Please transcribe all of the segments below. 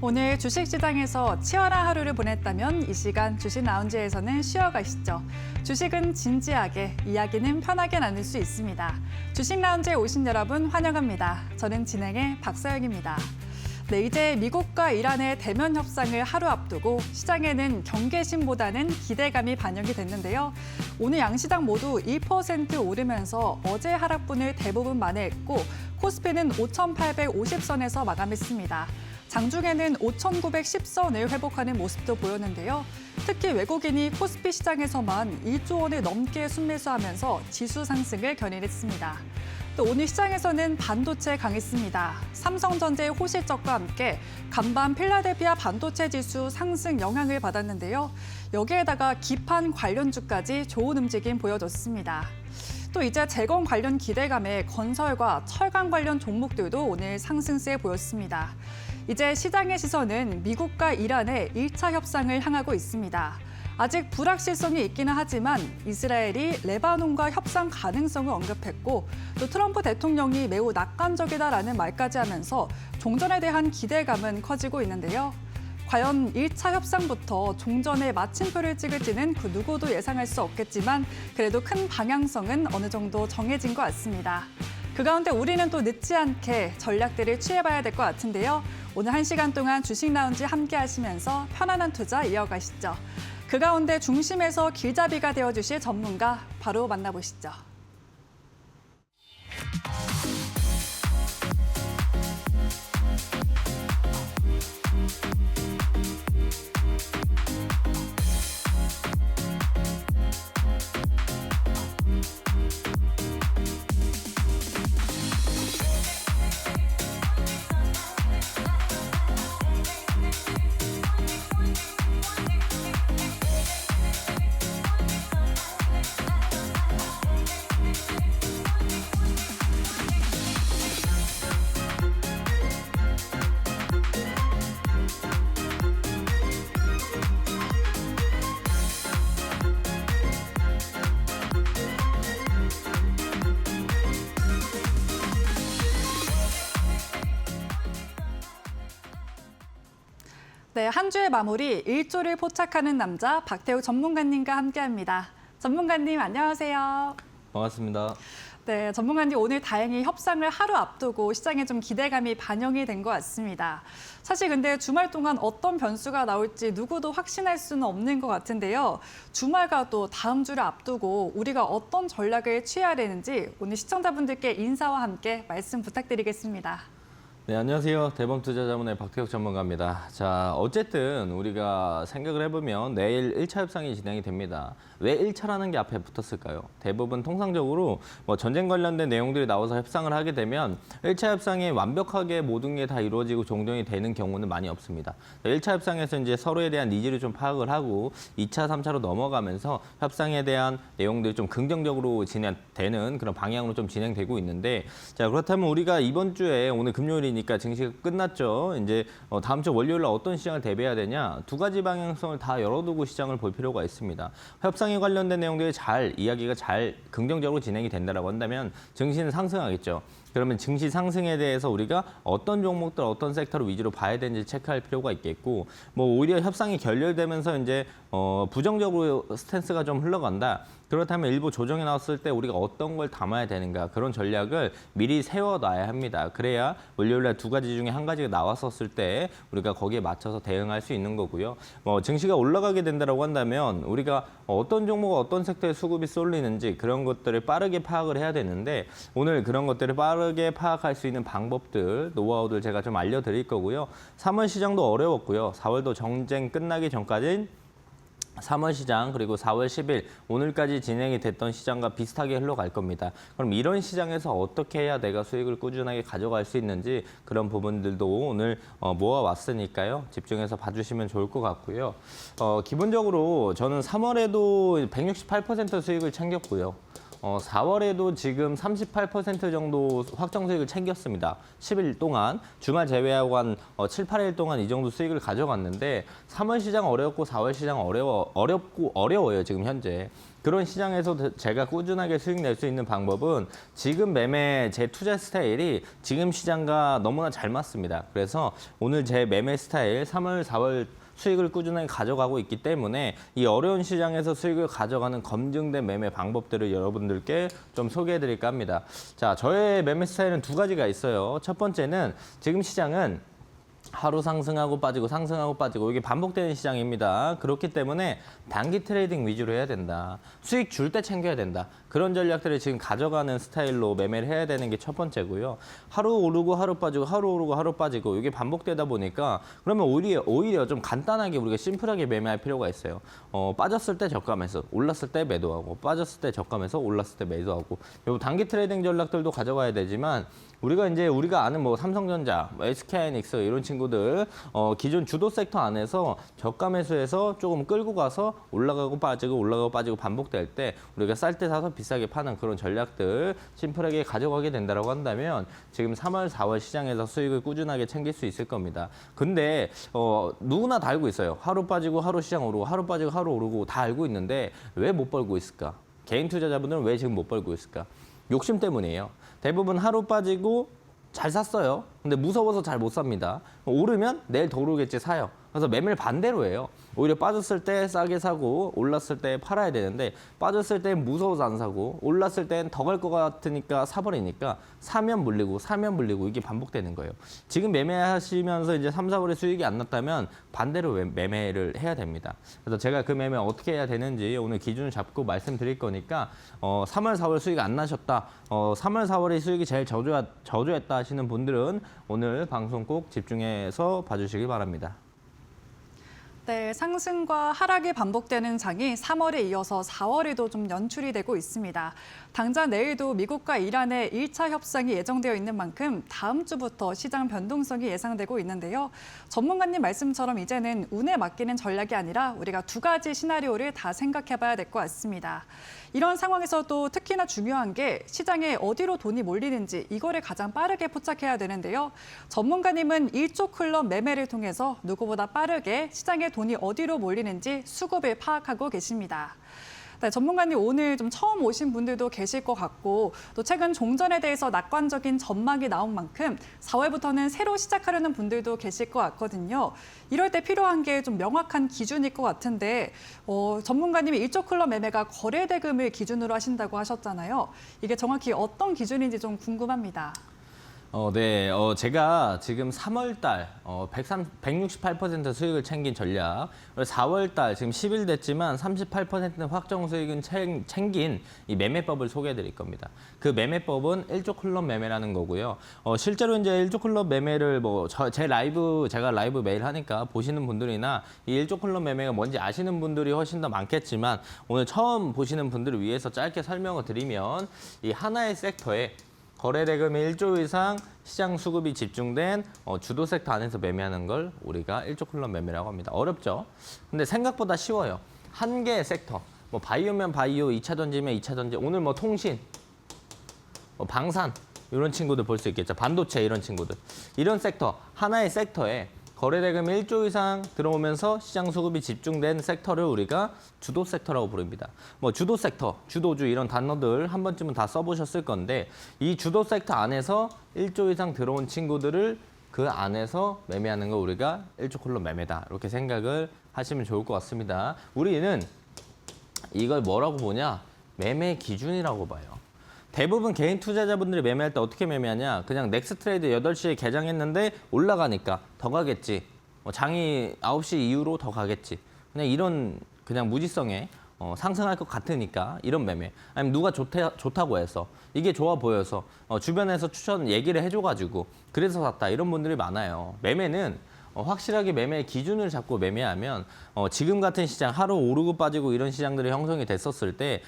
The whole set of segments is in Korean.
오늘 주식시장에서 치열한 하루를 보냈다면 이 시간 주식 라운지에서는 쉬어가시죠. 주식은 진지하게, 이야기는 편하게 나눌 수 있습니다. 주식 라운지에 오신 여러분 환영합니다. 저는 진행의 박서영입니다. 네, 이제 미국과 이란의 대면 협상을 하루 앞두고 시장에는 경계심보다는 기대감이 반영이 됐는데요. 오늘 양시장 모두 1% 오르면서 어제 하락분을 대부분 만회했고 코스피는 5,850선에서 마감했습니다. 장중에는 5,910선을 회복하는 모습도 보였는데요. 특히 외국인이 코스피 시장에서만 1조 원을 넘게 순매수하면서 지수 상승을 견인했습니다. 또 오늘 시장에서는 반도체 강했습니다. 삼성전자의 호실적과 함께 간밤 필라델피아 반도체 지수 상승 영향을 받았는데요. 여기에다가 기판 관련주까지 좋은 움직임 보여줬습니다. 또 이제 재건 관련 기대감에 건설과 철강 관련 종목들도 오늘 상승세 보였습니다. 이제 시장의 시선은 미국과 이란의 1차 협상을 향하고 있습니다. 아직 불확실성이 있기는 하지만 이스라엘이 레바논과 협상 가능성을 언급했고 또 트럼프 대통령이 매우 낙관적이다라는 말까지 하면서 종전에 대한 기대감은 커지고 있는데요. 과연 1차 협상부터 종전에 마침표를 찍을지는 그 누구도 예상할 수 없겠지만 그래도 큰 방향성은 어느 정도 정해진 것 같습니다. 그 가운데 우리는 또 늦지 않게 전략들을 취해봐야 될 것 같은데요. 오늘 1시간 동안 주식 라운지 함께 하시면서 편안한 투자 이어가시죠. 그 가운데 중심에서 길잡이가 되어주실 전문가 바로 만나보시죠. 네, 한 주의 마무리 1조를 포착하는 남자 박태욱 전문가님과 함께합니다. 전문가님 안녕하세요. 반갑습니다. 네, 전문가님 오늘 다행히 협상을 하루 앞두고 시장에 좀 기대감이 반영이 된 것 같습니다. 사실 근데 주말 동안 어떤 변수가 나올지 누구도 확신할 수는 없는 것 같은데요. 주말과 또 다음 주를 앞두고 우리가 어떤 전략을 취해야 되는지 오늘 시청자분들께 인사와 함께 말씀 부탁드리겠습니다. 네, 안녕하세요. 대범투자자문의 박태욱 전문가입니다. 자, 어쨌든 우리가 생각을 해보면 내일 1차 협상이 진행이 됩니다. 왜 1차라는 게 앞에 붙었을까요? 대부분 통상적으로 전쟁 관련된 내용들이 나와서 협상을 하게 되면 1차 협상이 완벽하게 모든 게 다 이루어지고 종전이 되는 경우는 많이 없습니다. 1차 협상에서 이제 서로에 대한 니즈를 좀 파악을 하고 2차, 3차로 넘어가면서 협상에 대한 내용들이 좀 긍정적으로 진행되는 그런 방향으로 좀 진행되고 있는데, 자, 그렇다면 우리가 이번 주에 오늘 금요일이니까 증시가 끝났죠. 이제 다음 주 월요일 날 어떤 시장을 대비해야 되냐? 두 가지 방향성을 다 열어두고 시장을 볼 필요가 있습니다. 협상에 관련된 내용들이 이야기가 잘 긍정적으로 진행이 된다라고 한다면 증시는 상승하겠죠. 그러면 증시 상승에 대해서 우리가 어떤 종목들, 어떤 섹터를 위주로 봐야 되는지 체크할 필요가 있겠고, 오히려 협상이 결렬되면서 이제 부정적으로 스탠스가 좀 흘러간다. 그렇다면 일부 조정이 나왔을 때 우리가 어떤 걸 담아야 되는가, 그런 전략을 미리 세워놔야 합니다. 그래야 월요일 날 두 가지 중에 한 가지가 나왔었을 때 우리가 거기에 맞춰서 대응할 수 있는 거고요. 증시가 올라가게 된다라고 한다면 우리가 어떤 종목, 어떤 섹터에 수급이 쏠리는지 그런 것들을 빠르게 파악을 해야 되는데, 오늘 그런 것들을 빠르게 파악할 수 있는 방법들, 노하우들 제가 좀 알려드릴 거고요. 3월 시장도 어려웠고요. 4월도 정쟁 끝나기 전까지는 3월 시장 그리고 4월 10일 오늘까지 진행이 됐던 시장과 비슷하게 흘러갈 겁니다. 그럼 이런 시장에서 어떻게 해야 내가 수익을 꾸준하게 가져갈 수 있는지 그런 부분들도 오늘 모아왔으니까요. 집중해서 봐주시면 좋을 것 같고요. 기본적으로 저는 3월에도 168% 수익을 챙겼고요. 4월에도 지금 38% 정도 확정 수익을 챙겼습니다. 10일 동안 주말 제외하고 한 7, 8일 동안 이 정도 수익을 가져갔는데 3월 시장 어렵고 4월 시장 어려워요, 지금 현재. 그런 시장에서 제가 꾸준하게 수익 낼 수 있는 방법은 지금 매매 제 투자 스타일이 지금 시장과 너무나 잘 맞습니다. 그래서 오늘 제 매매 스타일 3월, 4월 수익을 꾸준하게 가져가고 있기 때문에 이 어려운 시장에서 수익을 가져가는 검증된 매매 방법들을 여러분들께 좀 소개해드릴까 합니다. 자, 저의 매매 스타일은 두 가지가 있어요. 첫 번째는 지금 시장은 하루 상승하고 빠지고 상승하고 빠지고 이게 반복되는 시장입니다. 그렇기 때문에 단기 트레이딩 위주로 해야 된다. 수익 줄 때 챙겨야 된다. 그런 전략들을 지금 가져가는 스타일로 매매를 해야 되는 게 첫 번째고요. 하루 오르고 하루 빠지고 하루 오르고 하루 빠지고 이게 반복되다 보니까 그러면 오히려 좀 간단하게 우리가 심플하게 매매할 필요가 있어요. 빠졌을 때 저감해서 올랐을 때 매도하고 빠졌을 때 저감해서 올랐을 때 매도하고 요 단기 트레이딩 전략들도 가져가야 되지만 우리가 아는 뭐 삼성전자, SK하이닉스 이런 친구들 기존 주도 섹터 안에서 저가 매수해서 조금 끌고 가서 올라가고 빠지고 반복될 때 우리가 쌀 때 사서 비싸게 파는 그런 전략들 심플하게 가져가게 된다고 한다면 지금 3월, 4월 시장에서 수익을 꾸준하게 챙길 수 있을 겁니다. 근데 누구나 다 알고 있어요. 하루 빠지고 하루 시장 오르고 하루 빠지고 하루 오르고 다 알고 있는데 왜 못 벌고 있을까? 개인 투자자분들은 왜 지금 못 벌고 있을까? 욕심 때문이에요. 대부분 하루 빠지고 잘 샀어요. 근데 무서워서 잘 못 삽니다. 오르면 내일 더 오르겠지 사요. 그래서 매매를 반대로 해요. 오히려 빠졌을 때 싸게 사고 올랐을 때 팔아야 되는데 빠졌을 땐 무서워서 안 사고 올랐을 땐 더 갈 것 같으니까 사버리니까 사면 물리고 이게 반복되는 거예요. 지금 매매하시면서 이제 3, 4월에 수익이 안 났다면 반대로 매매를 해야 됩니다. 그래서 제가 그 매매 어떻게 해야 되는지 오늘 기준을 잡고 말씀드릴 거니까 3월, 4월 수익 안 나셨다. 3월, 4월의 수익이 제일 저조했다 하시는 분들은 오늘 방송 꼭 집중해서 봐주시길 바랍니다. 네, 상승과 하락이 반복되는 장이 3월에 이어서 4월에도 좀 연출이 되고 있습니다. 당장 내일도 미국과 이란의 1차 협상이 예정되어 있는 만큼 다음 주부터 시장 변동성이 예상되고 있는데요. 전문가님 말씀처럼 이제는 운에 맡기는 전략이 아니라 우리가 두 가지 시나리오를 다 생각해봐야 될 것 같습니다. 이런 상황에서도 특히나 중요한 게 시장에 어디로 돈이 몰리는지 이거를 가장 빠르게 포착해야 되는데요. 전문가님은 일조 클럽 매매를 통해서 누구보다 빠르게 시장에 돈이 어디로 몰리는지 수급을 파악하고 계십니다. 네, 전문가님 오늘 좀 처음 오신 분들도 계실 것 같고 또 최근 종전에 대해서 낙관적인 전망이 나온 만큼 4월부터는 새로 시작하려는 분들도 계실 것 같거든요. 이럴 때 필요한 게 좀 명확한 기준일 것 같은데 전문가님이 일조 클럽 매매가 거래 대금을 기준으로 하신다고 하셨잖아요. 이게 정확히 어떤 기준인지 좀 궁금합니다. 네. 제가 지금 3월 달 168% 수익을 챙긴 전략, 4월 달 지금 10일 됐지만 38%는 확정 수익은 챙긴 이 매매법을 소개해 드릴 겁니다. 그 매매법은 1조 클럽 매매라는 거고요. 실제로 이제 1조 클럽 매매를 제가 라이브 매일 하니까 보시는 분들이나 이 1조 클럽 매매가 뭔지 아시는 분들이 훨씬 더 많겠지만 오늘 처음 보시는 분들을 위해서 짧게 설명을 드리면 이 하나의 섹터에 거래 대금이 1조 이상 시장 수급이 집중된 주도 섹터 안에서 매매하는 걸 우리가 1조 클럽 매매라고 합니다. 어렵죠? 근데 생각보다 쉬워요. 한 개의 섹터, 뭐 바이오면 바이오, 2차 전지면 2차 전지, 오늘 뭐 통신, 방산 이런 친구들 볼 수 있겠죠. 반도체 이런 친구들. 이런 섹터, 하나의 섹터에 거래 대금이 1조 이상 들어오면서 시장 수급이 집중된 섹터를 우리가 주도 섹터라고 부릅니다. 뭐 주도 섹터, 주도주 이런 단어들 한 번쯤은 다 써보셨을 건데 이 주도 섹터 안에서 1조 이상 들어온 친구들을 그 안에서 매매하는 거 우리가 1조 클럽 매매다. 이렇게 생각을 하시면 좋을 것 같습니다. 우리는 이걸 뭐라고 보냐? 매매 기준이라고 봐요. 대부분 개인 투자자분들이 매매할 때 어떻게 매매하냐? 그냥 넥스트레이드 8시에 개장했는데 올라가니까 더 가겠지. 장이 9시 이후로 더 가겠지. 그냥 이런 무지성에 상승할 것 같으니까 이런 매매. 아니면 누가 좋다고 해서 이게 좋아 보여서 주변에서 추천 얘기를 해줘가지고 그래서 샀다. 이런 분들이 많아요. 매매는 확실하게 매매 기준을 잡고 매매하면 지금 같은 시장 하루 오르고 빠지고 이런 시장들이 형성이 됐었을 때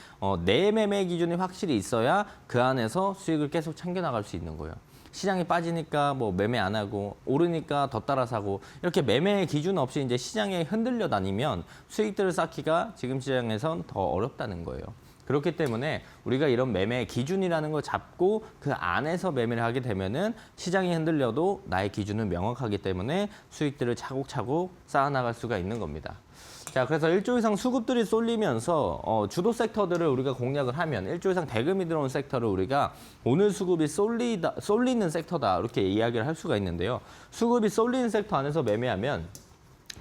내 매매 기준이 확실히 있어야 그 안에서 수익을 계속 챙겨나갈 수 있는 거예요. 시장이 빠지니까 뭐 매매 안 하고 오르니까 더 따라 사고 이렇게 매매 기준 없이 이제 시장에 흔들려 다니면 수익들을 쌓기가 지금 시장에선 더 어렵다는 거예요. 그렇기 때문에 우리가 이런 매매 기준이라는 걸 잡고 그 안에서 매매를 하게 되면은 시장이 흔들려도 나의 기준은 명확하기 때문에 수익들을 차곡차곡 쌓아나갈 수가 있는 겁니다. 자, 그래서 1조 이상 수급들이 쏠리면서 주도 섹터들을 우리가 공략을 하면 1조 이상 대금이 들어온 섹터를 우리가 오늘 수급이 쏠리는 섹터다 이렇게 이야기를 할 수가 있는데요. 수급이 쏠리는 섹터 안에서 매매하면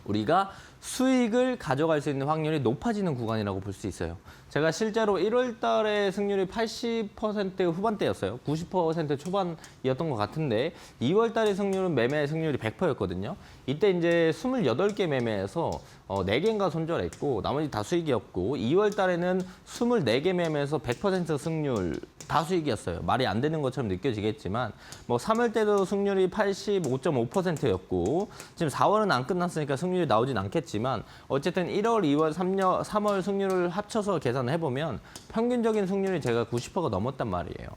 우리가 수익을 가져갈 수 있는 확률이 높아지는 구간이라고 볼 수 있어요. 제가 실제로 1월 달에 승률이 80% 후반대였어요. 90% 초반이었던 것 같은데 2월 달에 승률은 매매 승률이 100%였거든요. 이때 이제 28개 매매에서 4개인가 손절했고 나머지 다 수익이었고 2월 달에는 24개 매매에서 100% 승률 다 수익이었어요. 말이 안 되는 것처럼 느껴지겠지만 뭐 3월 때도 승률이 85.5%였고 지금 4월은 안 끝났으니까 승률이 나오진 않겠지만 어쨌든 1월, 2월, 3월 승률을 합쳐서 계산을 해보면 평균적인 승률이 제가 90%가 넘었단 말이에요.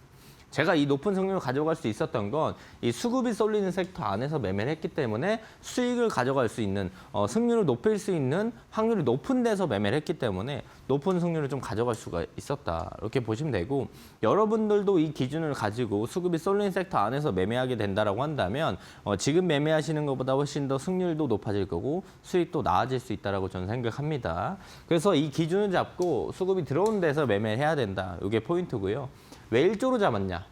제가 이 높은 승률을 가져갈 수 있었던 건 이 수급이 쏠리는 섹터 안에서 매매를 했기 때문에 수익을 가져갈 수 있는 승률을 높일 수 있는 확률이 높은 데서 매매를 했기 때문에 높은 승률을 좀 가져갈 수가 있었다. 이렇게 보시면 되고 여러분들도 이 기준을 가지고 수급이 쏠리는 섹터 안에서 매매하게 된다라고 한다면 지금 매매하시는 것보다 훨씬 더 승률도 높아질 거고 수익도 나아질 수 있다라고 저는 생각합니다. 그래서 이 기준을 잡고 수급이 들어오는 데서 매매를 해야 된다. 이게 포인트고요. 왜 1조로 잡았냐?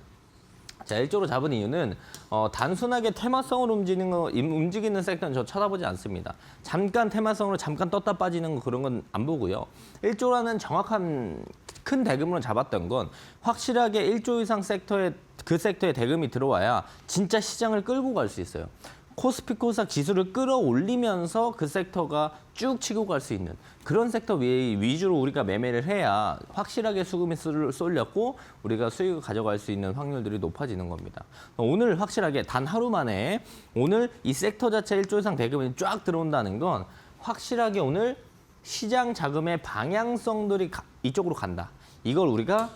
자, 1조로 잡은 이유는 단순하게 테마성으로 움직이는 섹터는 저 쳐다보지 않습니다. 잠깐 테마성으로 잠깐 떴다 빠지는 거 그런 건 안 보고요. 1조라는 정확한 큰 대금으로 잡았던 건 확실하게 1조 이상 그 섹터에 대금이 들어와야 진짜 시장을 끌고 갈 수 있어요. 코스피 코스닥 지수를 끌어올리면서 그 섹터가 쭉 치고 갈 수 있는 그런 섹터 위주로 우리가 매매를 해야 확실하게 수급이 쏠렸고 우리가 수익을 가져갈 수 있는 확률들이 높아지는 겁니다. 오늘 확실하게 단 하루 만에 오늘 이 섹터 자체 1조 이상 대금이 쫙 들어온다는 건 확실하게 오늘 시장 자금의 방향성들이 이쪽으로 간다. 이걸 우리가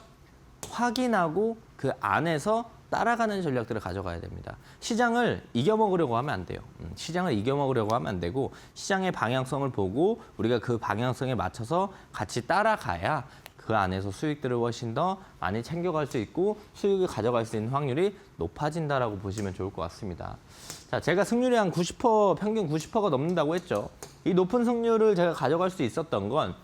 확인하고 그 안에서 따라가는 전략들을 가져가야 됩니다. 시장을 이겨먹으려고 하면 안 돼요. 시장을 이겨먹으려고 하면 안 되고 시장의 방향성을 보고 우리가 그 방향성에 맞춰서 같이 따라가야 그 안에서 수익들을 훨씬 더 많이 챙겨갈 수 있고 수익을 가져갈 수 있는 확률이 높아진다라고 보시면 좋을 것 같습니다. 자, 제가 승률이 한 90%, 평균 90%가 넘는다고 했죠. 이 높은 승률을 제가 가져갈 수 있었던 건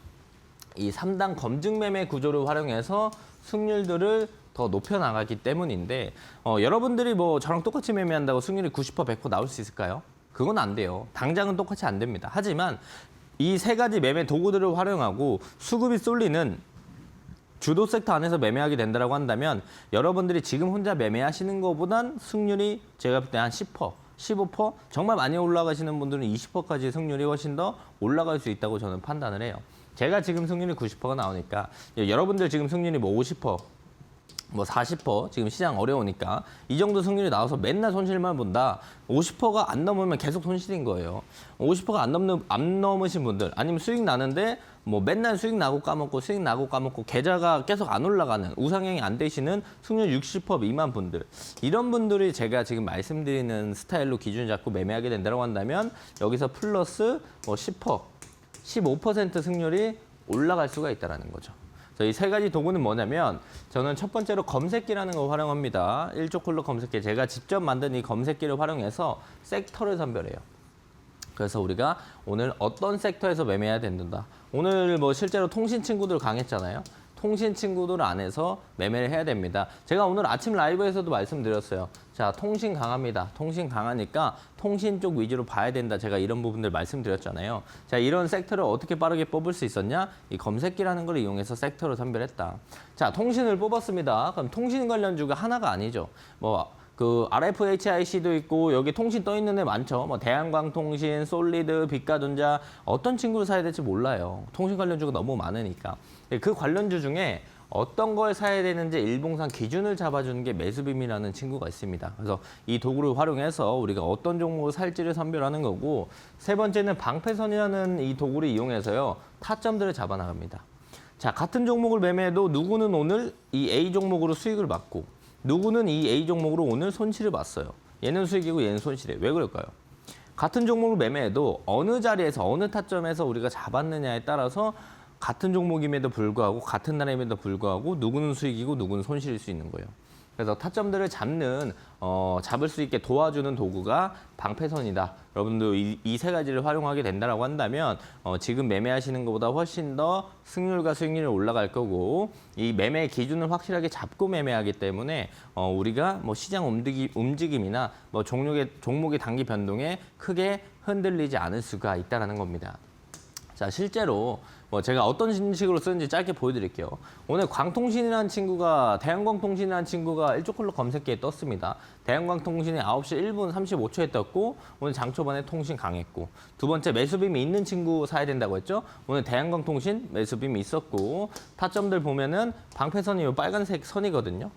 이 3단 검증 매매 구조를 활용해서 승률들을 더 높여나가기 때문인데 여러분들이 뭐 저랑 똑같이 매매한다고 승률이 90%, 100% 나올 수 있을까요? 그건 안 돼요. 당장은 똑같이 안 됩니다. 하지만 이 세 가지 매매 도구들을 활용하고 수급이 쏠리는 주도 섹터 안에서 매매하게 된다고 한다면 여러분들이 지금 혼자 매매하시는 것보단 승률이 제가 볼 때 한 10%, 15%? 정말 많이 올라가시는 분들은 20%까지 승률이 훨씬 더 올라갈 수 있다고 저는 판단을 해요. 제가 지금 승률이 90%가 나오니까 여러분들 지금 승률이 뭐 50%, 뭐 40% 지금 시장 어려우니까 이 정도 승률이 나와서 맨날 손실만 본다. 50%가 안 넘으면 계속 손실인 거예요. 50%가 안 넘으신 분들 아니면 수익 나는데 뭐 맨날 수익 나고 까먹고 계좌가 계속 안 올라가는 우상향이 안 되시는 승률 60% 미만 분들 이런 분들이 제가 지금 말씀드리는 스타일로 기준 잡고 매매하게 된다고 한다면 여기서 플러스 뭐 10%, 15% 승률이 올라갈 수가 있다는 거죠. 이 세 가지 도구는 뭐냐면 저는 첫 번째로 검색기라는 걸 활용합니다. 1조 콜로 검색기. 제가 직접 만든 이 검색기를 활용해서 섹터를 선별해요. 그래서 우리가 오늘 어떤 섹터에서 매매해야 된다. 오늘 뭐 실제로 통신 친구들 강했잖아요. 통신 친구들 안에서 매매를 해야 됩니다. 제가 오늘 아침 라이브에서도 말씀드렸어요. 자, 통신 강합니다. 통신 강하니까 통신 쪽 위주로 봐야 된다. 제가 이런 부분들 말씀드렸잖아요. 자, 이런 섹터를 어떻게 빠르게 뽑을 수 있었냐? 이 검색기라는 걸 이용해서 섹터를 선별했다. 자, 통신을 뽑았습니다. 그럼 통신 관련주가 하나가 아니죠. 그 RFHIC도 있고 여기 통신 떠 있는 애 많죠. 뭐 대한광통신, 솔리드, 빛가전자 어떤 친구를 사야 될지 몰라요. 통신 관련주가 너무 많으니까. 그 관련주 중에 어떤 걸 사야 되는지 일봉상 기준을 잡아주는 게 매수빔이라는 친구가 있습니다. 그래서 이 도구를 활용해서 우리가 어떤 종목을 살지를 선별하는 거고 세 번째는 방패선이라는 이 도구를 이용해서요. 타점들을 잡아나갑니다. 자, 같은 종목을 매매해도 누구는 오늘 이 A 종목으로 수익을 받고 누구는 이 A 종목으로 오늘 손실을 봤어요. 얘는 수익이고 얘는 손실이에요. 왜 그럴까요? 같은 종목을 매매해도 어느 자리에서 어느 타점에서 우리가 잡았느냐에 따라서 같은 종목임에도 불구하고 같은 날임에도 불구하고 누구는 수익이고 누구는 손실일 수 있는 거예요. 그래서 타점들을 잡을 수 있게 도와주는 도구가 방패선이다. 여러분도 이 세 가지를 활용하게 된다라고 한다면 지금 매매하시는 것보다 훨씬 더 승률과 수익률이 올라갈 거고 이 매매 기준을 확실하게 잡고 매매하기 때문에 우리가 뭐 시장 움직임이나 뭐 종목의 단기 변동에 크게 흔들리지 않을 수가 있다는 겁니다. 자, 실제로 제가 어떤 식으로 쓰는지 짧게 보여드릴게요. 오늘 광통신이라는 친구가 대한광통신이라는 친구가 일조클럽 검색기에 떴습니다. 대한광통신이 9시 1분 35초에 떴고 오늘 장 초반에 통신 강했고 두 번째 매수빔이 있는 친구 사야 된다고 했죠. 오늘 대한광통신 매수빔이 있었고 타점들 보면은 방패선이 이 빨간색 선이거든요.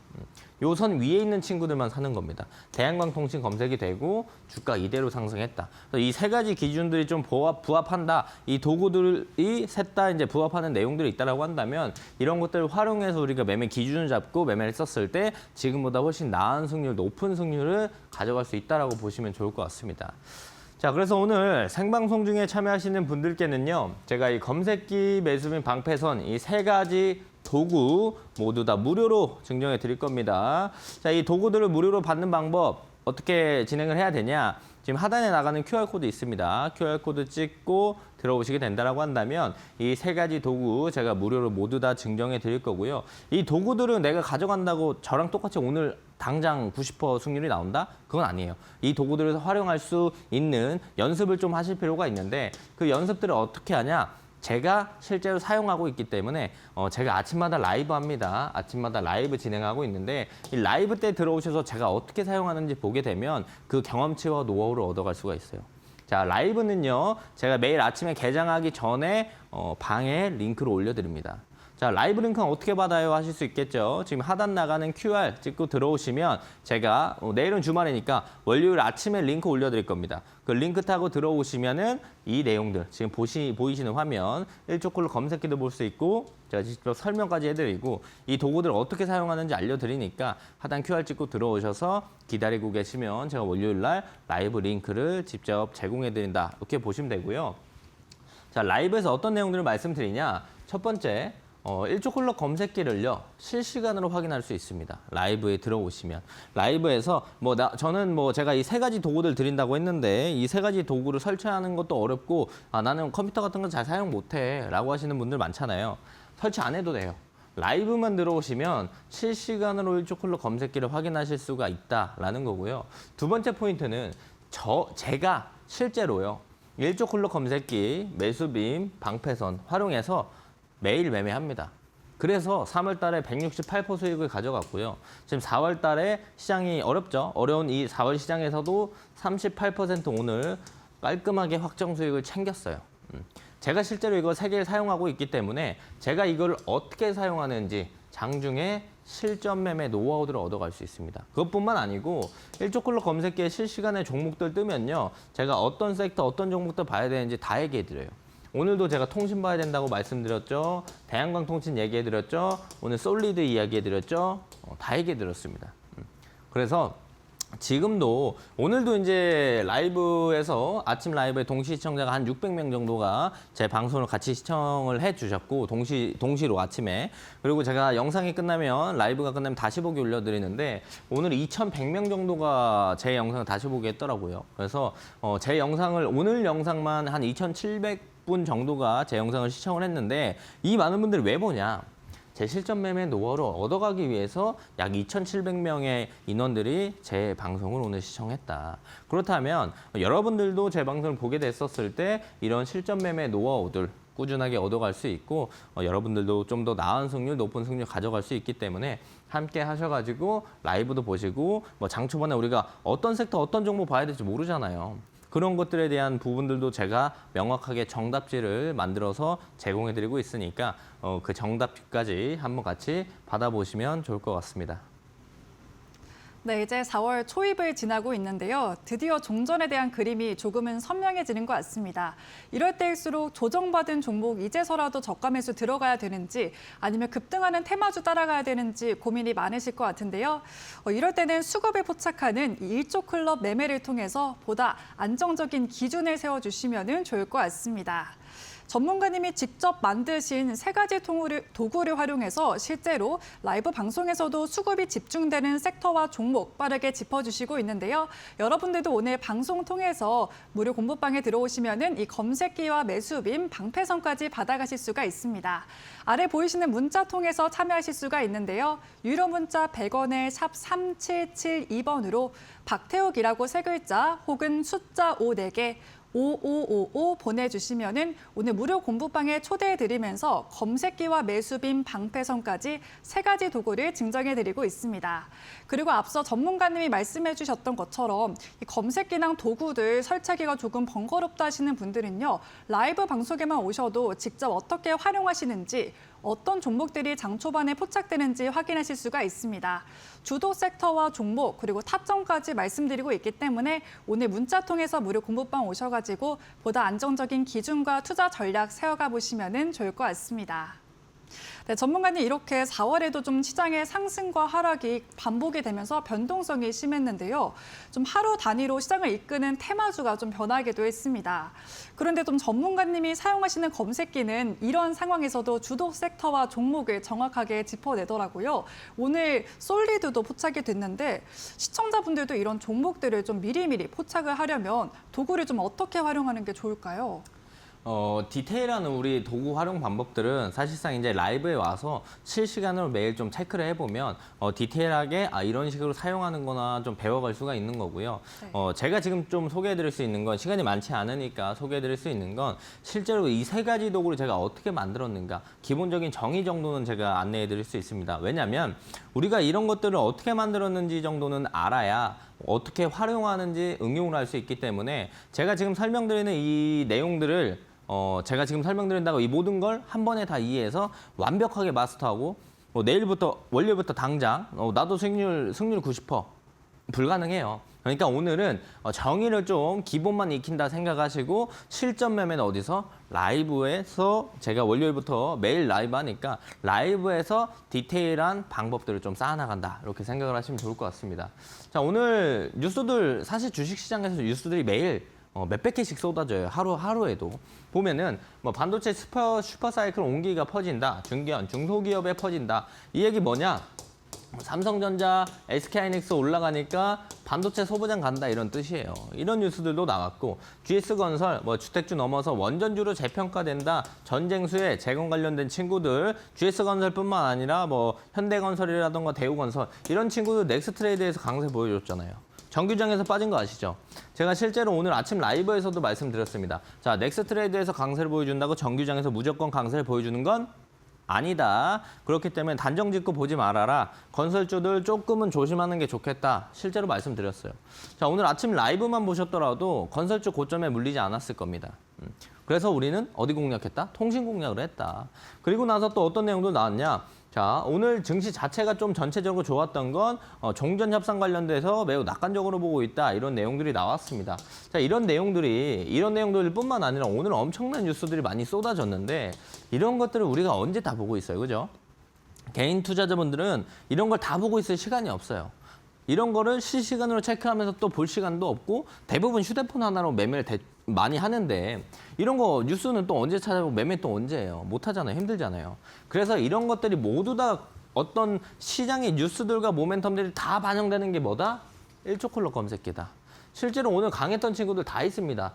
요 선 위에 있는 친구들만 사는 겁니다. 대한광통신 검색이 되고 주가 이대로 상승했다. 이 세 가지 기준들이 좀 부합한다. 이 도구들이 셋 다 이제 부합하는 내용들이 있다라고 한다면 이런 것들을 활용해서 우리가 매매 기준을 잡고 매매를 썼을 때 지금보다 훨씬 나은 승률, 높은 승률을 가져갈 수 있다라고 보시면 좋을 것 같습니다. 자, 그래서 오늘 생방송 중에 참여하시는 분들께는요, 제가 이 검색기 매수빔 방패선 이 세 가지 도구 모두 다 무료로 증정해 드릴 겁니다. 자, 이 도구들을 무료로 받는 방법 어떻게 진행을 해야 되냐? 지금 하단에 나가는 QR코드 있습니다. QR코드 찍고 들어오시게 된다라고 한다면 이 세 가지 도구 제가 무료로 모두 다 증정해 드릴 거고요. 이 도구들은 내가 가져간다고 저랑 똑같이 오늘 당장 90% 승률이 나온다? 그건 아니에요. 이 도구들을 활용할 수 있는 연습을 좀 하실 필요가 있는데 그 연습들을 어떻게 하냐? 제가 실제로 사용하고 있기 때문에 제가 아침마다 라이브 합니다. 아침마다 라이브 진행하고 있는데 이 라이브 때 들어오셔서 제가 어떻게 사용하는지 보게 되면 그 경험치와 노하우를 얻어갈 수가 있어요. 자, 라이브는요. 제가 매일 아침에 개장하기 전에 방에 링크를 올려드립니다. 자, 라이브 링크는 어떻게 받아요 하실 수 있겠죠. 지금 하단 나가는 QR 찍고 들어오시면 제가 내일은 주말이니까 월요일 아침에 링크 올려드릴 겁니다. 그 링크 타고 들어오시면은 이 내용들 지금 보이시는 화면 일조클럽 검색기도 볼 수 있고 제가 직접 설명까지 해드리고 이 도구들 어떻게 사용하는지 알려드리니까 하단 QR 찍고 들어오셔서 기다리고 계시면 제가 월요일 날 라이브 링크를 직접 제공해드린다 이렇게 보시면 되고요. 자, 라이브에서 어떤 내용들을 말씀드리냐. 첫 번째, 일조클럽 검색기를요 실시간으로 확인할 수 있습니다. 라이브에 들어오시면 라이브에서 저는 제가 이 세 가지 도구들 드린다고 했는데 이 세 가지 도구를 설치하는 것도 어렵고 나는 컴퓨터 같은 거 잘 사용 못해라고 하시는 분들 많잖아요. 설치 안 해도 돼요. 라이브만 들어오시면 실시간으로 일조클럽 검색기를 확인하실 수가 있다라는 거고요. 두 번째 포인트는 제가 실제로요 일조클럽 검색기 매수빔 방패선 활용해서 매일 매매합니다. 그래서 3월 달에 168% 수익을 가져갔고요. 지금 4월 달에 시장이 어렵죠. 어려운 이 4월 시장에서도 38% 오늘 깔끔하게 확정 수익을 챙겼어요. 제가 실제로 이거 3개를 사용하고 있기 때문에 제가 이걸 어떻게 사용하는지 장중에 실전 매매 노하우들을 얻어갈 수 있습니다. 그것뿐만 아니고 일조클럽 검색기에 실시간에 종목들 뜨면요. 제가 어떤 섹터, 어떤 종목들 봐야 되는지 다 얘기해 드려요. 오늘도 제가 통신 봐야 된다고 말씀드렸죠. 대한광통신 얘기해드렸죠. 오늘 솔리드 이야기해드렸죠. 다 얘기해드렸습니다. 그래서 지금도 오늘도 이제 라이브에서 아침 라이브에 동시 시청자가 한 600명 정도가 제 방송을 같이 시청을 해주셨고 동시로 아침에 그리고 제가 영상이 끝나면 라이브가 끝나면 다시 보기 올려드리는데 오늘 2,100명 정도가 제 영상을 다시 보기 했더라고요. 그래서 제 영상을 오늘 영상만 한 2,700분 정도가 제 영상을 시청을 했는데 이 많은 분들이 왜 보냐? 제 실전 매매 노하우를 얻어가기 위해서 약 2,700명의 인원들이 제 방송을 오늘 시청했다. 그렇다면 여러분들도 제 방송을 보게 됐었을 때 이런 실전 매매 노하우들 꾸준하게 얻어갈 수 있고 여러분들도 좀 더 나은 승률, 높은 승률 가져갈 수 있기 때문에 함께 하셔가지고 라이브도 보시고 장 초반에 우리가 어떤 섹터, 어떤 종목 봐야 될지 모르잖아요. 그런 것들에 대한 부분들도 제가 명확하게 정답지를 만들어서 제공해드리고 있으니까 그 정답지까지 한번 같이 받아보시면 좋을 것 같습니다. 네, 이제 4월 초입을 지나고 있는데요. 드디어 종전에 대한 그림이 조금은 선명해지는 것 같습니다. 이럴 때일수록 조정받은 종목 이제서라도 저가 매수 들어가야 되는지 아니면 급등하는 테마주 따라가야 되는지 고민이 많으실 것 같은데요. 이럴 때는 수급에 포착하는 이 일조클럽 매매를 통해서 보다 안정적인 기준을 세워주시면 좋을 것 같습니다. 전문가님이 직접 만드신 세 가지 도구를 활용해서 실제로 라이브 방송에서도 수급이 집중되는 섹터와 종목 빠르게 짚어주시고 있는데요. 여러분들도 오늘 방송 통해서 무료 공부방에 들어오시면은 이 검색기와 매수빔, 방패선까지 받아가실 수가 있습니다. 아래 보이시는 문자 통해서 참여하실 수가 있는데요. 유료 문자 100원에 샵 3772번으로 박태욱이라고 세 글자 혹은 숫자 54개 5555 보내주시면은 오늘 무료 공부방에 초대해드리면서 검색기와 매수빔, 방패선까지 세 가지 도구를 증정해드리고 있습니다. 그리고 앞서 전문가님이 말씀해주셨던 것처럼 이 검색기랑 도구들 설치하기가 조금 번거롭다 하시는 분들은요. 라이브 방송에만 오셔도 직접 어떻게 활용하시는지 어떤 종목들이 장 초반에 포착되는지 확인하실 수가 있습니다. 주도 섹터와 종목 그리고 타점까지 말씀드리고 있기 때문에 오늘 문자 통해서 무료 공부방 오셔가지고 보다 안정적인 기준과 투자 전략 세워가 보시면 좋을 것 같습니다. 네, 전문가님 이렇게 4월에도 좀 시장의 상승과 하락이 반복이 되면서 변동성이 심했는데요. 좀 하루 단위로 시장을 이끄는 테마주가 좀 변하기도 했습니다. 그런데 좀 전문가님이 사용하시는 검색기는 이런 상황에서도 주도 섹터와 종목을 정확하게 짚어내더라고요. 오늘 솔리드도 포착이 됐는데 시청자분들도 이런 종목들을 좀 미리미리 포착을 하려면 도구를 좀 어떻게 활용하는 게 좋을까요? 디테일한 우리 도구 활용 방법들은 사실상 이제 라이브에 와서 실시간으로 매일 좀 체크를 해보면 디테일하게 이런 식으로 사용하는 거나 좀 배워갈 수가 있는 거고요. 네. 제가 지금 좀 소개해드릴 수 있는 건 시간이 많지 않으니까 소개해드릴 수 있는 건 실제로 이 세 가지 도구를 제가 어떻게 만들었는가 기본적인 정의 정도는 제가 안내해드릴 수 있습니다. 왜냐하면 우리가 이런 것들을 어떻게 만들었는지 정도는 알아야 어떻게 활용하는지 응용을 할 수 있기 때문에 제가 지금 설명드리는 이 내용들을 제가 지금 설명드린다고 이 모든 걸 한 번에 다 이해해서 완벽하게 마스터하고 내일부터 월요일부터 당장 나도 승률 90% 불가능해요. 그러니까 오늘은 정의를 좀 기본만 익힌다 생각하시고 실전 매매는 어디서? 라이브에서 제가 월요일부터 매일 라이브 하니까 라이브에서 디테일한 방법들을 좀 쌓아나간다 이렇게 생각을 하시면 좋을 것 같습니다. 자, 오늘 뉴스들 사실 주식시장에서 뉴스들이 매일 몇백 개씩 쏟아져요. 하루에도. 보면은 반도체 슈퍼사이클 온기가 퍼진다. 중견, 중소기업에 퍼진다. 이 얘기 뭐냐? 삼성전자, SK하이닉스 올라가니까 반도체 소부장 간다 이런 뜻이에요. 이런 뉴스들도 나왔고 GS건설 주택주 넘어서 원전주로 재평가된다. 전쟁수에 재건 관련된 친구들 GS건설뿐만 아니라 현대건설이라던가 대우건설 이런 친구들 넥스트레이드에서 강세 보여줬잖아요. 정규장에서 빠진 거 아시죠? 제가 실제로 오늘 아침 라이브에서도 말씀드렸습니다. 자, 넥스트레이드에서 강세를 보여준다고 정규장에서 무조건 강세를 보여주는 건 아니다. 그렇기 때문에 단정 짓고 보지 말아라. 건설주들 조금은 조심하는 게 좋겠다. 실제로 말씀드렸어요. 자, 오늘 아침 라이브만 보셨더라도 건설주 고점에 물리지 않았을 겁니다. 그래서 우리는 어디 공략했다? 통신 공략을 했다. 그리고 나서 또 어떤 내용도 나왔냐? 자, 오늘 증시 자체가 좀 전체적으로 좋았던 건 종전 협상 관련돼서 매우 낙관적으로 보고 있다. 이런 내용들이 나왔습니다. 자, 이런 내용들뿐만 아니라 오늘 엄청난 뉴스들이 많이 쏟아졌는데 이런 것들을 우리가 언제 다 보고 있어요. 그죠? 개인 투자자분들은 이런 걸 다 보고 있을 시간이 없어요. 이런 거를 실시간으로 체크하면서 또 볼 시간도 없고 대부분 휴대폰 하나로 매매를 많이 하는데 이런 거 뉴스는 또 언제 찾아보고 매매 또 언제 해요? 못 하잖아요. 힘들잖아요. 그래서 이런 것들이 모두 다 어떤 시장의 뉴스들과 모멘텀들이 다 반영되는 게 뭐다? 1초 컬러 검색기다. 실제로 오늘 강했던 친구들 다 있습니다.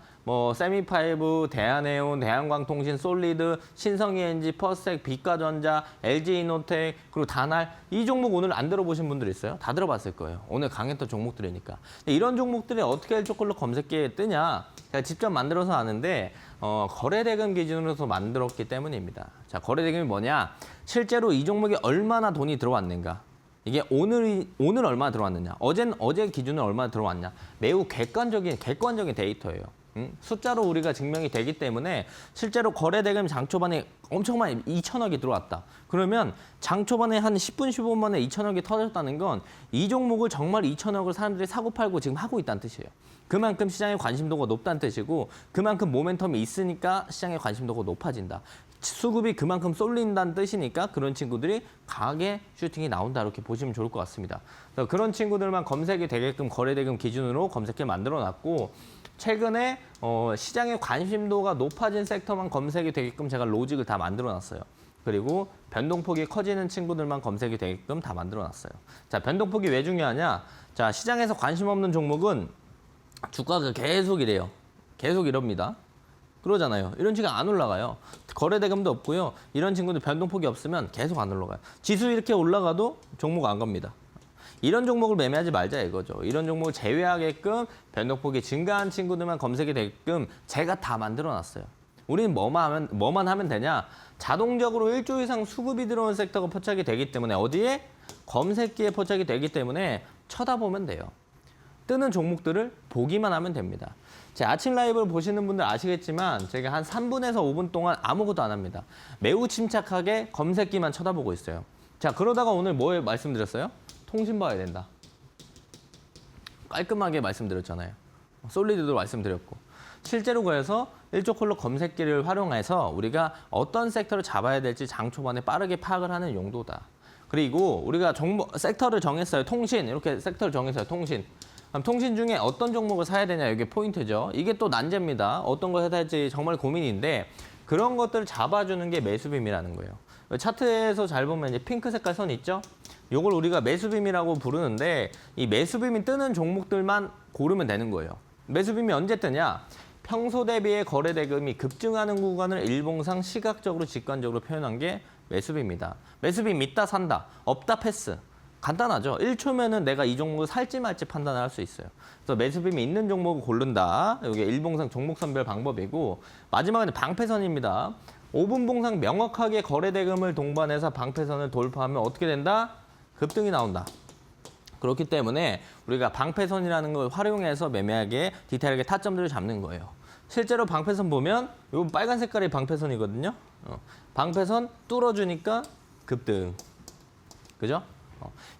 세미파이브, 대한해운, 대한광통신, 솔리드, 신성이엔지, 퍼스텍, 비가전자, LG이노텍, 그리고 다날 이 종목 오늘 안 들어보신 분들 있어요? 다 들어봤을 거예요. 오늘 강했던 종목들이니까. 이런 종목들이 어떻게 1초 컬러 검색기에 뜨냐? 제가 직접 만들어서 아는데 거래대금 기준으로서 만들었기 때문입니다. 자, 거래대금이 뭐냐? 실제로 이 종목에 얼마나 돈이 들어왔는가? 이게 오늘 얼마나 들어왔느냐? 어제 기준으로 얼마나 들어왔냐? 매우 객관적인 데이터예요. 숫자로 우리가 증명이 되기 때문에 실제로 거래대금 장초반에 엄청 많이 2천억이 들어왔다. 그러면 장초반에 한 10분, 15분 만에 2천억이 터졌다는 건 이 종목을 정말 2천억을 사람들이 사고 팔고 지금 하고 있다는 뜻이에요. 그만큼 시장의 관심도가 높다는 뜻이고 그만큼 모멘텀이 있으니까 시장의 관심도가 높아진다. 수급이 그만큼 쏠린다는 뜻이니까 그런 친구들이 강하게 슈팅이 나온다 이렇게 보시면 좋을 것 같습니다. 그래서 그런 친구들만 검색이 되게끔 거래대금 기준으로 검색해 만들어놨고 최근에 시장의 관심도가 높아진 섹터만 검색이 되게끔 제가 로직을 다 만들어놨어요. 그리고 변동폭이 커지는 친구들만 검색이 되게끔 다 만들어놨어요. 자, 변동폭이 왜 중요하냐? 자, 시장에서 관심 없는 종목은 주가가 계속 이래요. 계속 이럽니다. 그러잖아요. 이런 친구가 안 올라가요. 거래대금도 없고요. 이런 친구들 변동폭이 없으면 계속 안 올라가요. 지수 이렇게 올라가도 종목 안 갑니다. 이런 종목을 매매하지 말자 이거죠. 이런 종목을 제외하게끔 변동폭이 증가한 친구들만 검색이 되게끔 제가 다 만들어놨어요. 우리는 뭐만 하면 되냐? 자동적으로 1조 이상 수급이 들어오는 섹터가 포착이 되기 때문에 어디에? 검색기에 포착이 되기 때문에 쳐다보면 돼요. 뜨는 종목들을 보기만 하면 됩니다. 제 아침 라이브를 보시는 분들 아시겠지만 제가 한 3분에서 5분 동안 아무것도 안 합니다. 매우 침착하게 검색기만 쳐다보고 있어요. 자, 그러다가 오늘 뭐 말씀드렸어요? 통신 봐야 된다. 깔끔하게 말씀드렸잖아요. 솔리드도 말씀드렸고. 실제로 그래서 1조 컬러 검색기를 활용해서 우리가 어떤 섹터를 잡아야 될지 장 초반에 빠르게 파악을 하는 용도다. 그리고 우리가 섹터를 정했어요. 통신, 이렇게 섹터를 정했어요. 통신. 그럼 통신 중에 어떤 종목을 사야 되냐, 이게 포인트죠. 이게 또 난제입니다. 어떤 걸 해야 될지 정말 고민인데 그런 것들을 잡아주는 게 매수빔이라는 거예요. 차트에서 잘 보면 이제 핑크 색깔 선 있죠? 이걸 우리가 매수빔이라고 부르는데 이 매수빔이 뜨는 종목들만 고르면 되는 거예요. 매수빔이 언제 뜨냐? 평소 대비의 거래 대금이 급증하는 구간을 일봉상 시각적으로 직관적으로 표현한 게 매수빔이다. 매수빔 있다 산다, 없다 패스. 간단하죠. 1초면은 내가 이 종목을 살지 말지 판단을 할 수 있어요. 그래서 매수빔이 있는 종목을 고른다. 이게 일봉상 종목 선별 방법이고 마지막은 방패선입니다. 5분 봉상 명확하게 거래 대금을 동반해서 방패선을 돌파하면 어떻게 된다? 급등이 나온다. 그렇기 때문에 우리가 방패선이라는 걸 활용해서 매매하게 디테일하게 타점들을 잡는 거예요. 실제로 방패선 보면 이 빨간 색깔이 방패선이거든요. 방패선 뚫어주니까 급등. 그죠?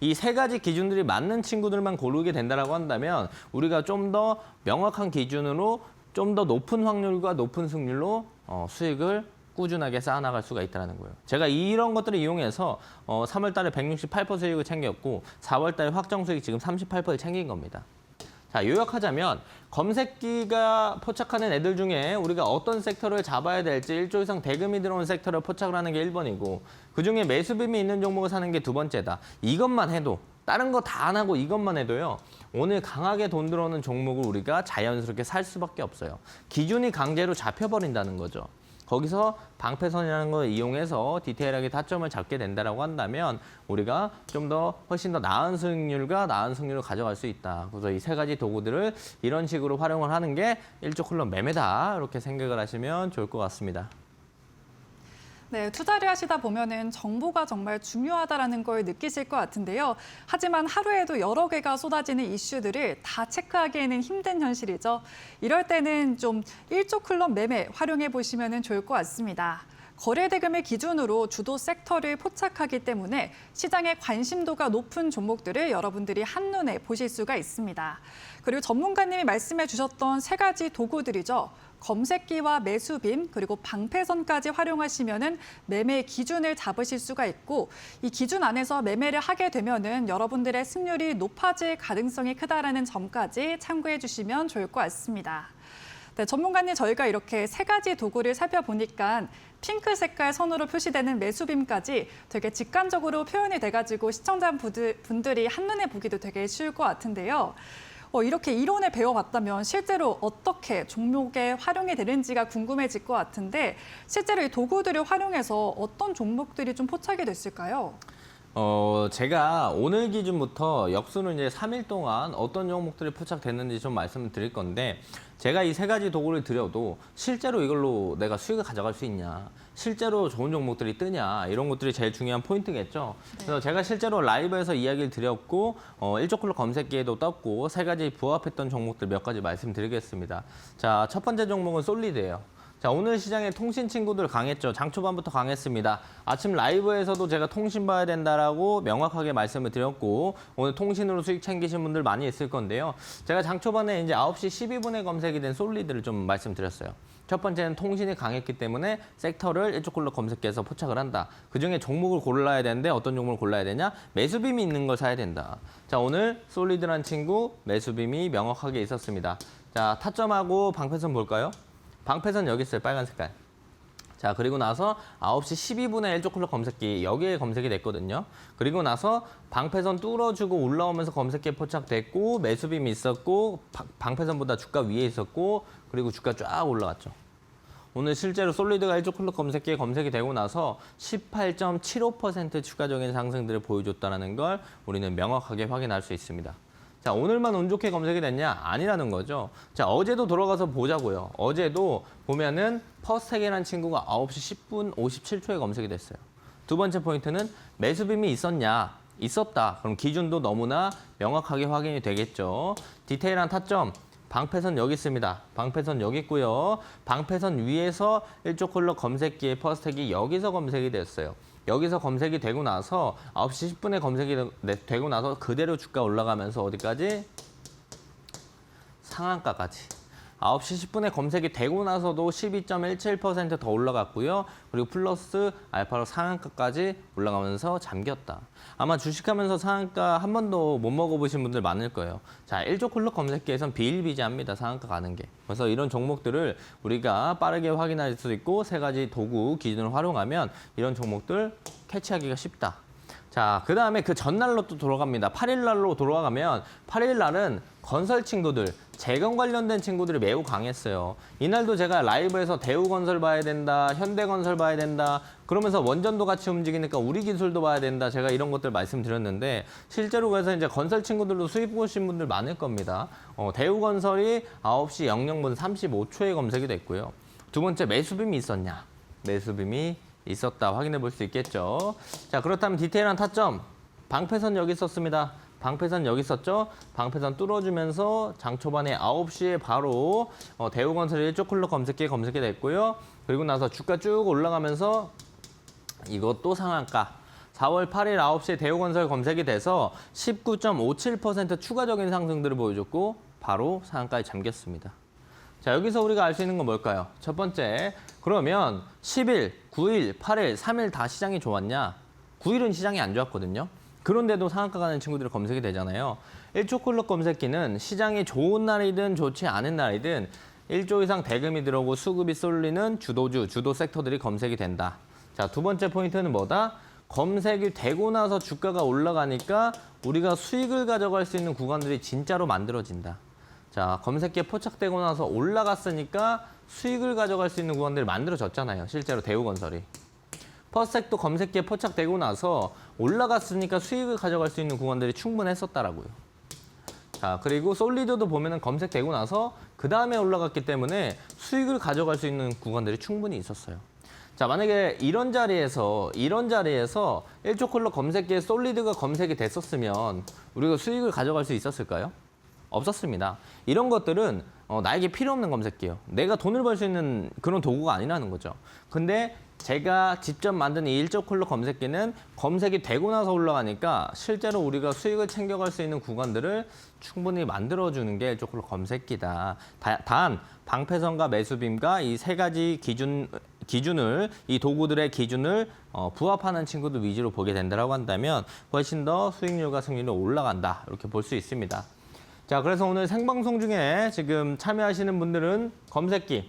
이 세 가지 기준들이 맞는 친구들만 고르게 된다라고 한다면 우리가 좀 더 명확한 기준으로 좀 더 높은 확률과 높은 승률로 수익을 꾸준하게 쌓아나갈 수가 있다는 거예요. 제가 이런 것들을 이용해서 3월 달에 168% 수익을 챙겼고 4월 달에 확정 수익 지금 38% 챙긴 겁니다. 자, 요약하자면 검색기가 포착하는 애들 중에 우리가 어떤 섹터를 잡아야 될지 1조 이상 대금이 들어오는 섹터를 포착을 하는 게 1번이고 그중에 매수빔이 있는 종목을 사는 게 2번째다. 이것만 해도 다른 거 다 안 하고 이것만 해도요. 오늘 강하게 돈 들어오는 종목을 우리가 자연스럽게 살 수밖에 없어요. 기준이 강제로 잡혀버린다는 거죠. 거기서 방패선이라는 걸 이용해서 디테일하게 타점을 잡게 된다라고 한다면 우리가 좀 더 훨씬 더 나은 수익률과 나은 승률을 가져갈 수 있다. 그래서 이 세 가지 도구들을 이런 식으로 활용을 하는 게 1조 컬러 매매다. 이렇게 생각을 하시면 좋을 것 같습니다. 네, 투자를 하시다 보면은 정보가 정말 중요하다라는 걸 느끼실 것 같은데요. 하지만 하루에도 여러 개가 쏟아지는 이슈들을 다 체크하기에는 힘든 현실이죠. 이럴 때는 좀 1조 클럽 매매 활용해 보시면 좋을 것 같습니다. 거래 대금을 기준으로 주도 섹터를 포착하기 때문에 시장의 관심도가 높은 종목들을 여러분들이 한눈에 보실 수가 있습니다. 그리고 전문가님이 말씀해 주셨던 세 가지 도구들이죠. 검색기와 매수빔 그리고 방패선까지 활용하시면은 매매 기준을 잡으실 수가 있고 이 기준 안에서 매매를 하게 되면은 여러분들의 승률이 높아질 가능성이 크다라는 점까지 참고해 주시면 좋을 것 같습니다. 네, 전문가님 저희가 이렇게 세 가지 도구를 살펴보니까 핑크 색깔 선으로 표시되는 매수빔까지 되게 직관적으로 표현이 돼가지고 시청자분들이 한눈에 보기도 되게 쉬울 것 같은데요. 이렇게 이론을 배워봤다면 실제로 어떻게 종목에 활용이 되는지가 궁금해질 것 같은데 실제로 이 도구들을 활용해서 어떤 종목들이 좀 포착이 됐을까요? 제가 오늘 기준부터 역수는 이제 3일 동안 어떤 종목들이 포착됐는지 좀 말씀을 드릴 건데 제가 이 세 가지 도구를 드려도 실제로 이걸로 내가 수익을 가져갈 수 있냐, 실제로 좋은 종목들이 뜨냐 이런 것들이 제일 중요한 포인트겠죠. 네. 그래서 제가 실제로 라이브에서 이야기를 드렸고 1조 컬러 검색기에도 떴고 세 가지 부합했던 종목들 몇 가지 말씀드리겠습니다. 자, 첫 번째 종목은 솔리드예요. 자, 오늘 시장에 통신 친구들 강했죠. 장 초반부터 강했습니다. 아침 라이브에서도 제가 통신 봐야 된다라고 명확하게 말씀을 드렸고 오늘 통신으로 수익 챙기신 분들 많이 있을 건데요. 제가 장 초반에 이제 9시 12분에 검색이 된 솔리드를 좀 말씀드렸어요. 첫 번째는 통신이 강했기 때문에 섹터를 1조 컬러 검색기에서 포착을 한다. 그중에 종목을 골라야 되는데 어떤 종목을 골라야 되냐? 매수빔이 있는 걸 사야 된다. 자, 오늘 솔리드란 친구 매수빔이 명확하게 있었습니다. 자, 타점하고 방패선 볼까요? 방패선 여기 있어요. 빨간 색깔. 자, 그리고 나서 9시 12분에 1조 클럭 검색기 여기에 검색이 됐거든요. 그리고 나서 방패선 뚫어주고 올라오면서 검색기에 포착됐고 매수빔이 있었고 방패선보다 주가 위에 있었고 그리고 주가 쫙 올라갔죠. 오늘 실제로 솔리드가 1조 클럭 검색기에 검색이 되고 나서 18.75% 추가적인 상승들을 보여줬다는 걸 우리는 명확하게 확인할 수 있습니다. 자, 오늘만 운 좋게 검색이 됐냐? 아니라는 거죠. 자, 어제도 돌아가서 보자고요. 어제도 보면은 퍼스텍이라는 친구가 9시 10분 57초에 검색이 됐어요. 두 번째 포인트는 매수빔이 있었냐? 있었다. 그럼 기준도 너무나 명확하게 확인이 되겠죠. 디테일한 타점. 방패선 여기 있습니다. 방패선 여기 있고요. 방패선 위에서 1조 클럭 검색기의 퍼스텍이 여기서 검색이 됐어요. 여기서 검색이 되고 나서 9시 10분에 검색이 되고 나서 그대로 주가 올라가면서 어디까지? 상한가까지. 9시 10분에 검색이 되고 나서도 12.17% 더 올라갔고요. 그리고 플러스 알파로 상한가까지 올라가면서 잠겼다. 아마 주식하면서 상한가 한 번도 못 먹어보신 분들 많을 거예요. 자, 1조 클럭 검색기에선 비일비재합니다. 상한가 가는 게. 그래서 이런 종목들을 우리가 빠르게 확인할 수 있고 세 가지 도구 기준을 활용하면 이런 종목들 캐치하기가 쉽다. 자, 그 다음에 그 전날로 또 돌아갑니다. 8일날로 돌아가면 8일날은 건설 친구들, 재건 관련된 친구들이 매우 강했어요. 이날도 제가 라이브에서 대우건설 봐야 된다, 현대건설 봐야 된다, 그러면서 원전도 같이 움직이니까 우리 기술도 봐야 된다. 제가 이런 것들 말씀드렸는데 실제로 그래서 이제 건설 친구들도 수입 보신 분들 많을 겁니다. 대우건설이 9시 00분 35초에 검색이 됐고요. 두 번째 매수빔이 있었냐? 매수빔이 있었다 확인해 볼 수 있겠죠. 자, 그렇다면 디테일한 타점. 방패선 여기 있었습니다. 방패선 여기 있었죠. 방패선 뚫어주면서 장 초반에 9시에 바로 대우건설 1조 클럭 검색기에 검색이 됐고요. 그리고 나서 주가 쭉 올라가면서 이것도 상한가. 4월 8일 9시에 대우건설 검색이 돼서 19.57% 추가적인 상승들을 보여줬고 바로 상한가에 잠겼습니다. 자, 여기서 우리가 알 수 있는 건 뭘까요? 첫 번째, 그러면 10일, 9일, 8일, 3일 다 시장이 좋았냐? 9일은 시장이 안 좋았거든요. 그런데도 상한가 가는 친구들이 검색이 되잖아요. 1조 클럭 검색기는 시장이 좋은 날이든 좋지 않은 날이든 1조 이상 대금이 들어오고 수급이 쏠리는 주도주, 주도 섹터들이 검색이 된다. 자, 두 번째 포인트는 뭐다? 검색이 되고 나서 주가가 올라가니까 우리가 수익을 가져갈 수 있는 구간들이 진짜로 만들어진다. 자, 검색기에 포착되고 나서 올라갔으니까 수익을 가져갈 수 있는 구간들이 만들어졌잖아요. 실제로 대우건설이. 퍼스텍도 검색기에 포착되고 나서 올라갔으니까 수익을 가져갈 수 있는 구간들이 충분했었다라고요. 자, 그리고 솔리드도 보면은 검색되고 나서 그 다음에 올라갔기 때문에 수익을 가져갈 수 있는 구간들이 충분히 있었어요. 자, 만약에 이런 자리에서 1조 클럭 검색기에 솔리드가 검색이 됐었으면 우리가 수익을 가져갈 수 있었을까요? 없었습니다. 이런 것들은 나에게 필요 없는 검색기예요. 내가 돈을 벌 수 있는 그런 도구가 아니라는 거죠. 근데 제가 직접 만든 이 1조 클럭 검색기는 검색이 되고 나서 올라가니까 실제로 우리가 수익을 챙겨갈 수 있는 구간들을 충분히 만들어주는 게 1조 클럭 검색기다. 단 방패선과 매수빔과 이 세 가지 기준을 이 도구들의 기준을 부합하는 친구들 위주로 보게 된다고 한다면 훨씬 더 수익률과 승률이 올라간다. 이렇게 볼 수 있습니다. 자, 그래서 오늘 생방송 중에 지금 참여하시는 분들은 검색기,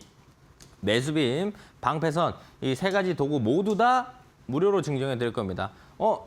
매수빔, 방패선 이 세 가지 도구 모두 다 무료로 증정해 드릴 겁니다.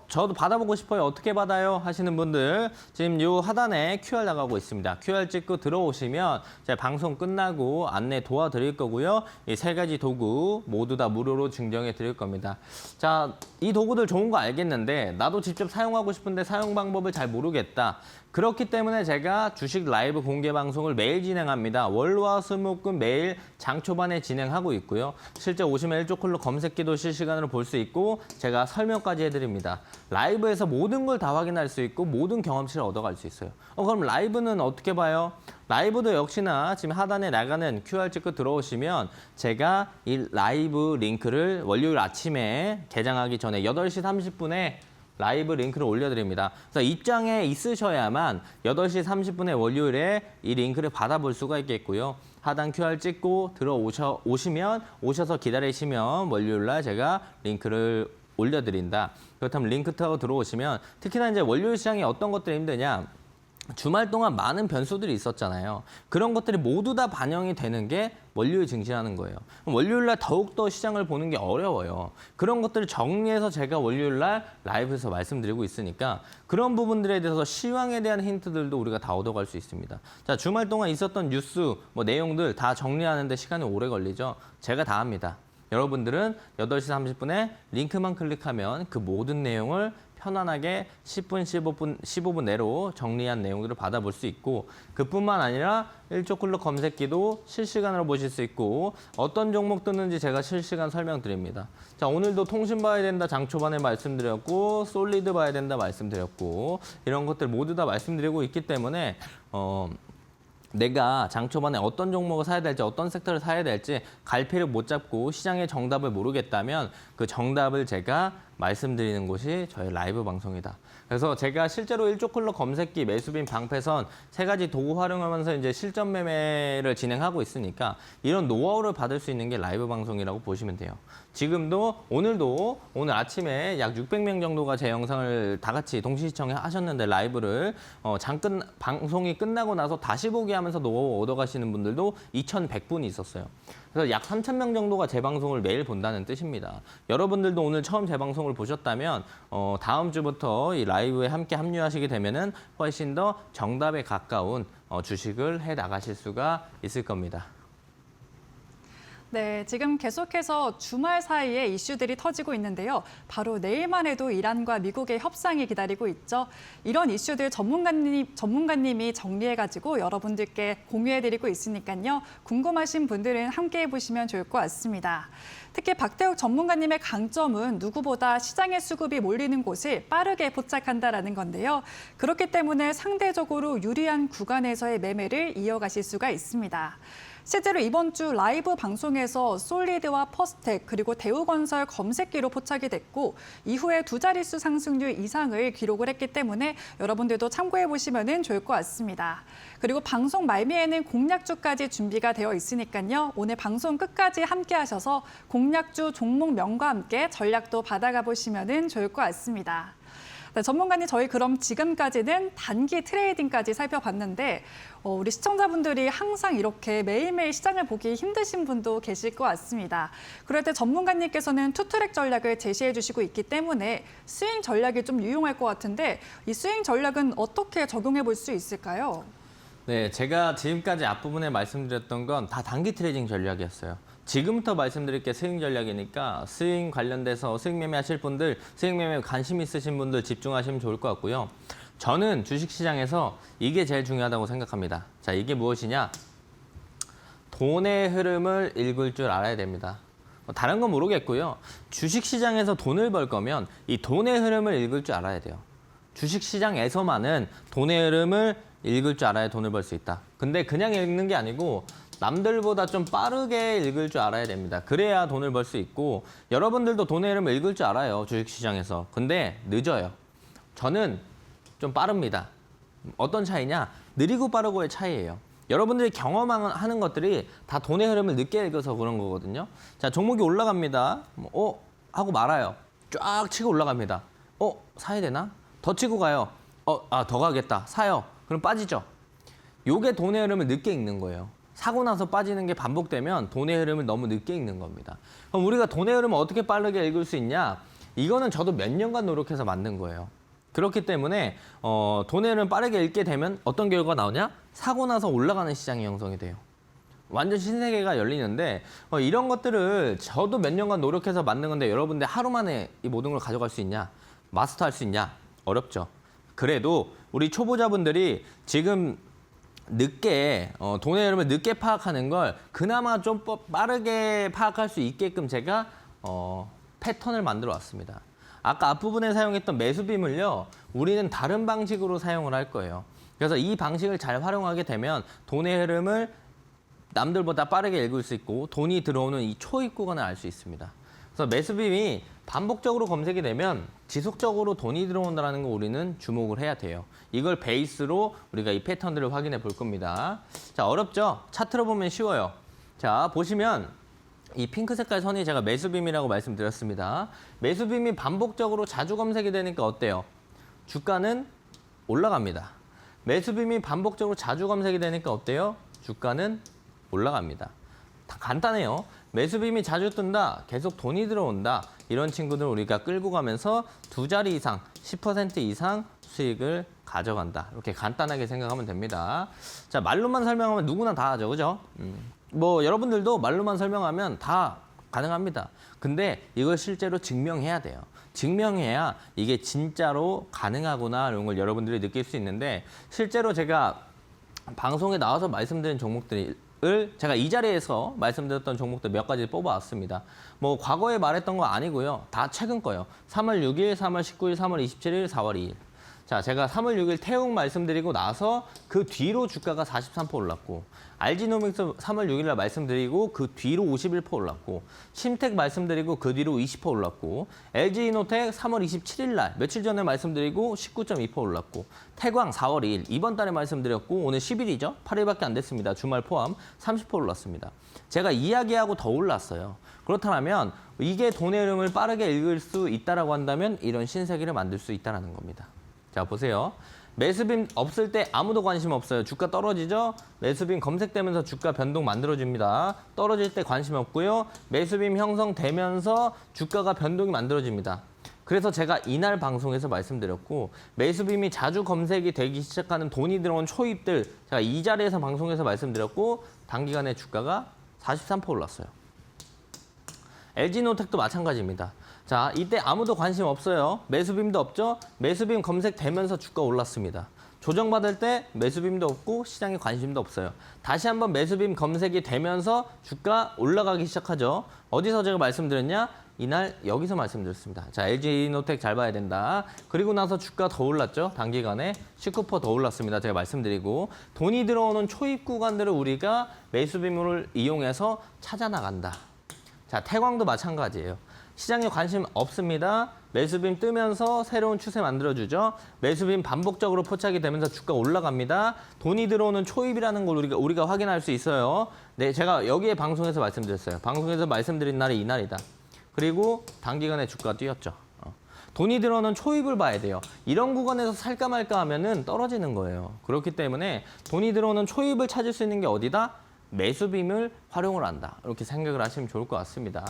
저도 받아보고 싶어요. 어떻게 받아요? 하시는 분들 지금 요 하단에 QR 나가고 있습니다. QR 찍고 들어오시면 제가 방송 끝나고 안내 도와드릴 거고요. 이 세 가지 도구 모두 다 무료로 증정해 드릴 겁니다. 자, 이 도구들 좋은 거 알겠는데 나도 직접 사용하고 싶은데 사용 방법을 잘 모르겠다. 그렇기 때문에 제가 주식 라이브 공개 방송을 매일 진행합니다. 월화수목금 매일 장 초반에 진행하고 있고요. 실제 오시면 1조 클럭 검색기도 실시간으로 볼 수 있고 제가 설명까지 해드립니다. 라이브에서 모든 걸 다 확인할 수 있고 모든 경험치를 얻어갈 수 있어요. 그럼 라이브는 어떻게 봐요? 라이브도 역시나 지금 하단에 나가는 QR 찍고 들어오시면 제가 이 라이브 링크를 월요일 아침에 개장하기 전에 8시 30분에 라이브 링크를 올려드립니다. 그래서 입장에 있으셔야만 8시 30분에 월요일에 이 링크를 받아볼 수가 있겠고요. 하단 QR 찍고 오시면 오셔서 기다리시면 월요일날 제가 링크를 올려드린다. 그렇다면 링크 타고 들어오시면 특히나 이제 월요일 시장에 어떤 것들이 힘드냐. 주말 동안 많은 변수들이 있었잖아요. 그런 것들이 모두 다 반영이 되는 게 월요일 증시라는 거예요. 월요일 날 더욱더 시장을 보는 게 어려워요. 그런 것들을 정리해서 제가 월요일 날 라이브에서 말씀드리고 있으니까 그런 부분들에 대해서 시황에 대한 힌트들도 우리가 다 얻어갈 수 있습니다. 자, 주말 동안 있었던 뉴스, 내용들 다 정리하는데 시간이 오래 걸리죠. 제가 다 합니다. 여러분들은 8시 30분에 링크만 클릭하면 그 모든 내용을 편안하게 10분, 15분 내로 정리한 내용들을 받아볼 수 있고 그뿐만 아니라 일조클럽 검색기도 실시간으로 보실 수 있고 어떤 종목 뜨는지 제가 실시간 설명드립니다. 자, 오늘도 통신 봐야 된다 장 초반에 말씀드렸고 솔리드 봐야 된다 말씀드렸고 이런 것들 모두 다 말씀드리고 있기 때문에 내가 장 초반에 어떤 종목을 사야 될지 어떤 섹터를 사야 될지 갈피를 못 잡고 시장의 정답을 모르겠다면 그 정답을 제가 말씀드리는 곳이 저희 라이브 방송이다. 그래서 제가 실제로 일조클럽 검색기, 매수빈, 방패선 세 가지 도구 활용하면서 이제 실전 매매를 진행하고 있으니까 이런 노하우를 받을 수 있는 게 라이브 방송이라고 보시면 돼요. 지금도 오늘 아침에 약 600명 정도가 제 영상을 다 같이 동시 시청하셨는데 라이브를 방송이 끝나고 나서 다시 보기 하면서 노하우 얻어가시는 분들도 2,100분이 있었어요. 그래서 약 3,000명 정도가 제 방송을 매일 본다는 뜻입니다. 여러분들도 오늘 처음 제 방송을 보셨다면 다음 주부터 이 라이브에 함께 합류하시게 되면은 훨씬 더 정답에 가까운 주식을 해 나가실 수가 있을 겁니다. 네, 지금 계속해서 주말 사이에 이슈들이 터지고 있는데요. 바로 내일만 해도 이란과 미국의 협상이 기다리고 있죠. 이런 이슈들 전문가님이 정리해가지고 여러분들께 공유해드리고 있으니까요. 궁금하신 분들은 함께 해보시면 좋을 것 같습니다. 특히 박태욱 전문가님의 강점은 누구보다 시장의 수급이 몰리는 곳을 빠르게 포착한다라는 건데요. 그렇기 때문에 상대적으로 유리한 구간에서의 매매를 이어가실 수가 있습니다. 실제로 이번 주 라이브 방송에서 솔리드와 퍼스텍 그리고 대우건설 검색기로 포착이 됐고 이후에 두 자릿수 상승률 이상을 기록을 했기 때문에 여러분들도 참고해 보시면 좋을 것 같습니다. 그리고 방송 말미에는 공략주까지 준비가 되어 있으니까요. 오늘 방송 끝까지 함께 하셔서 공략주 종목명과 함께 전략도 받아가 보시면 좋을 것 같습니다. 네, 전문가님, 저희 그럼 지금까지는 단기 트레이딩까지 살펴봤는데 우리 시청자분들이 항상 이렇게 매일매일 시장을 보기 힘드신 분도 계실 것 같습니다. 그럴 때 전문가님께서는 투트랙 전략을 제시해 주시고 있기 때문에 스윙 전략이 좀 유용할 것 같은데 이 스윙 전략은 어떻게 적용해 볼 수 있을까요? 네, 제가 지금까지 앞부분에 말씀드렸던 건 다 단기 트레이딩 전략이었어요. 지금부터 말씀드릴 게 스윙 전략이니까 스윙 관련돼서 스윙 매매 하실 분들, 스윙 매매에 관심 있으신 분들 집중하시면 좋을 것 같고요. 저는 주식시장에서 이게 제일 중요하다고 생각합니다. 자, 이게 무엇이냐? 돈의 흐름을 읽을 줄 알아야 됩니다. 다른 건 모르겠고요. 주식시장에서 돈을 벌 거면 이 돈의 흐름을 읽을 줄 알아야 돼요. 주식시장에서만은 돈의 흐름을 읽을 줄 알아야 돈을 벌 수 있다. 근데 그냥 읽는 게 아니고 남들보다 좀 빠르게 읽을 줄 알아야 됩니다. 그래야 돈을 벌 수 있고 여러분들도 돈의 흐름을 읽을 줄 알아요. 주식시장에서. 근데 늦어요. 저는 좀 빠릅니다. 어떤 차이냐? 느리고 빠르고의 차이예요. 여러분들이 경험하는 것들이 다 돈의 흐름을 늦게 읽어서 그런 거거든요. 자, 종목이 올라갑니다. 하고 말아요. 쫙 치고 올라갑니다. 사야 되나? 더 치고 가요. 더 가겠다. 사요. 그럼 빠지죠. 요게 돈의 흐름을 늦게 읽는 거예요. 사고 나서 빠지는 게 반복되면 돈의 흐름을 너무 늦게 읽는 겁니다. 그럼 우리가 돈의 흐름을 어떻게 빠르게 읽을 수 있냐? 이거는 저도 몇 년간 노력해서 만든 거예요. 그렇기 때문에 돈의 흐름을 빠르게 읽게 되면 어떤 결과가 나오냐? 사고 나서 올라가는 시장이 형성이 돼요. 완전 신세계가 열리는데 이런 것들을 저도 몇 년간 노력해서 만든 건데 여러분들 하루 만에 이 모든 걸 가져갈 수 있냐? 마스터할 수 있냐? 어렵죠. 그래도 우리 초보자분들이 지금 늦게 돈의 흐름을 늦게 파악하는 걸 그나마 좀 빠르게 파악할 수 있게끔 제가 패턴을 만들어 왔습니다. 아까 앞부분에 사용했던 매수빔을요. 우리는 다른 방식으로 사용을 할 거예요. 그래서 이 방식을 잘 활용하게 되면 돈의 흐름을 남들보다 빠르게 읽을 수 있고 돈이 들어오는 이 초입 구간을 알 수 있습니다. 그래서 매수빔이 반복적으로 검색이 되면 지속적으로 돈이 들어온다는 거 우리는 주목을 해야 돼요. 이걸 베이스로 우리가 이 패턴들을 확인해 볼 겁니다. 자, 어렵죠? 차트로 보면 쉬워요. 자, 보시면 이 핑크 색깔 선이 제가 매수빔이라고 말씀드렸습니다. 매수빔이 반복적으로 자주 검색이 되니까 어때요? 주가는 올라갑니다. 매수빔이 반복적으로 자주 검색이 되니까 어때요? 주가는 올라갑니다. 다 간단해요. 매수빔이 자주 뜬다, 계속 돈이 들어온다. 이런 친구들 우리가 끌고 가면서 두 자리 이상, 10% 이상 수익을 가져간다. 이렇게 간단하게 생각하면 됩니다. 자, 말로만 설명하면 누구나 다 하죠. 그죠? 뭐 여러분들도 말로만 설명하면 다 가능합니다. 근데 이걸 실제로 증명해야 돼요. 증명해야 이게 진짜로 가능하구나 이런 걸 여러분들이 느낄 수 있는데 실제로 제가 방송에 나와서 말씀드린 종목들을 제가 이 자리에서 말씀드렸던 종목들 몇 가지 뽑아왔습니다. 뭐 과거에 말했던 거 아니고요. 다 최근 거예요. 3월 6일, 3월 19일, 3월 27일, 4월 2일. 자, 제가 3월 6일 태웅 말씀드리고 나서 그 뒤로 주가가 43% 올랐고 알지노믹스 3월 6일 날 말씀드리고 그 뒤로 51% 올랐고 심택 말씀드리고 그 뒤로 20% 올랐고 LG이노텍 3월 27일 날 며칠 전에 말씀드리고 19.2% 올랐고 태광 4월 2일 이번 달에 말씀드렸고 오늘 10일이죠. 8일밖에 안 됐습니다. 주말 포함 30% 올랐습니다. 제가 이야기하고 더 올랐어요. 그렇다면 이게 돈의 흐름을 빠르게 읽을 수 있다라고 한다면 이런 신세계를 만들 수 있다는 겁니다. 자, 보세요. 매수빔 없을 때 아무도 관심 없어요. 주가 떨어지죠? 매수빔 검색되면서 주가 변동 만들어집니다. 떨어질 때 관심 없고요. 매수빔 형성되면서 주가가 변동이 만들어집니다. 그래서 제가 이날 방송에서 말씀드렸고 매수빔이 자주 검색이 되기 시작하는 돈이 들어온 초입들 제가 이 자리에서 방송에서 말씀드렸고 단기간에 주가가 43% 올랐어요. LG노텍도 마찬가지입니다. 자, 이때 아무도 관심 없어요. 매수빔도 없죠? 매수빔 검색되면서 주가 올랐습니다. 조정받을 때 매수빔도 없고 시장에 관심도 없어요. 다시 한번 매수빔 검색이 되면서 주가 올라가기 시작하죠. 어디서 제가 말씀드렸냐? 이날 여기서 말씀드렸습니다. 자, LG노텍 잘 봐야 된다. 그리고 나서 주가 더 올랐죠. 단기간에 19% 더 올랐습니다. 제가 말씀드리고 돈이 들어오는 초입 구간들을 우리가 매수빔을 이용해서 찾아나간다. 자, 태광도 마찬가지예요. 시장에 관심 없습니다. 매수빔 뜨면서 새로운 추세 만들어주죠. 매수빔 반복적으로 포착이 되면서 주가 올라갑니다. 돈이 들어오는 초입이라는 걸 우리가 확인할 수 있어요. 네, 제가 여기에 방송에서 말씀드렸어요. 방송에서 말씀드린 날이 이날이다. 그리고 단기간에 주가가 뛰었죠. 돈이 들어오는 초입을 봐야 돼요. 이런 구간에서 살까 말까 하면은 떨어지는 거예요. 그렇기 때문에 돈이 들어오는 초입을 찾을 수 있는 게 어디다? 매수빔을 활용을 한다. 이렇게 생각을 하시면 좋을 것 같습니다.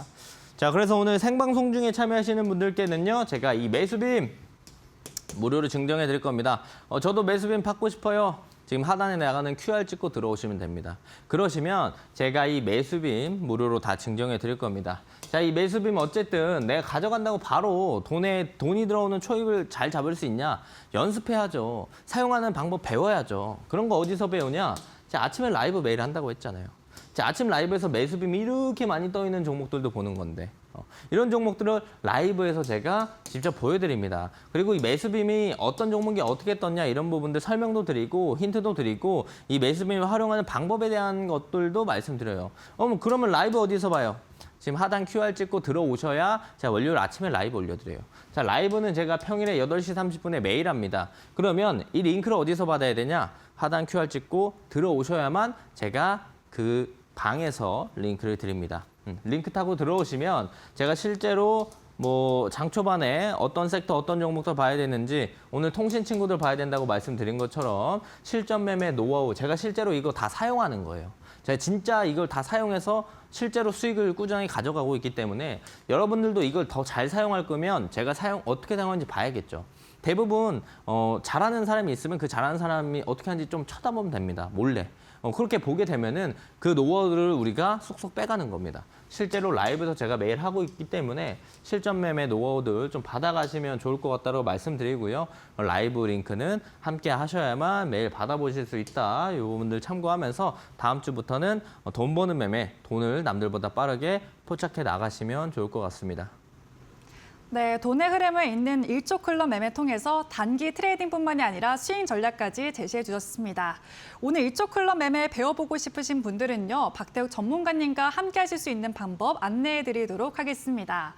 자, 그래서 오늘 생방송 중에 참여하시는 분들께는요, 제가 이 매수빔 무료로 증정해 드릴 겁니다. 저도 매수빔 받고 싶어요. 지금 하단에 나가는 QR 찍고 들어오시면 됩니다. 그러시면 제가 이 매수빔 무료로 다 증정해 드릴 겁니다. 자, 이 매수빔 어쨌든 내가 가져간다고 바로 돈이 들어오는 초입을 잘 잡을 수 있냐? 연습해야죠. 사용하는 방법 배워야죠. 그런 거 어디서 배우냐? 제가 아침에 라이브 매일 한다고 했잖아요. 자, 아침 라이브에서 매수빔이 이렇게 많이 떠 있는 종목들도 보는 건데 이런 종목들을 라이브에서 제가 직접 보여드립니다. 그리고 이 매수빔이 어떤 종목이 어떻게 떴냐 이런 부분들 설명도 드리고 힌트도 드리고 이 매수빔을 활용하는 방법에 대한 것들도 말씀드려요. 그러면 라이브 어디서 봐요? 지금 하단 QR 찍고 들어오셔야 제가 월요일 아침에 라이브 올려드려요. 자, 라이브는 제가 평일에 8시 30분에 매일 합니다. 그러면 이 링크를 어디서 받아야 되냐? 하단 QR 찍고 들어오셔야만 제가 그 방에서 링크를 드립니다. 링크 타고 들어오시면 제가 실제로 뭐 장 초반에 어떤 섹터 어떤 종목도 봐야 되는지 오늘 통신 친구들 봐야 된다고 말씀드린 것처럼 실전 매매 노하우 제가 실제로 이거 다 사용하는 거예요. 제가 진짜 이걸 다 사용해서 실제로 수익을 꾸준히 가져가고 있기 때문에 여러분들도 이걸 더 잘 사용할 거면 제가 어떻게 사용하는지 봐야겠죠. 대부분 잘하는 사람이 있으면 그 잘하는 사람이 어떻게 하는지 좀 쳐다보면 됩니다. 몰래. 그렇게 보게 되면은 그 노하우를 우리가 쏙쏙 빼가는 겁니다. 실제로 라이브에서 제가 매일 하고 있기 때문에 실전 매매 노하우들 좀 받아가시면 좋을 것 같다고 말씀드리고요. 라이브 링크는 함께 하셔야만 매일 받아보실 수 있다. 이 부분들 참고하면서 다음 주부터는 돈 버는 매매, 돈을 남들보다 빠르게 포착해 나가시면 좋을 것 같습니다. 네, 돈의 흐름을 잇는 일촉클럽 매매 통해서 단기 트레이딩뿐만이 아니라 스윙 전략까지 제시해 주셨습니다. 오늘 일촉클럽 매매 배워보고 싶으신 분들은요, 박태욱 전문가님과 함께 하실 수 있는 방법 안내해 드리도록 하겠습니다.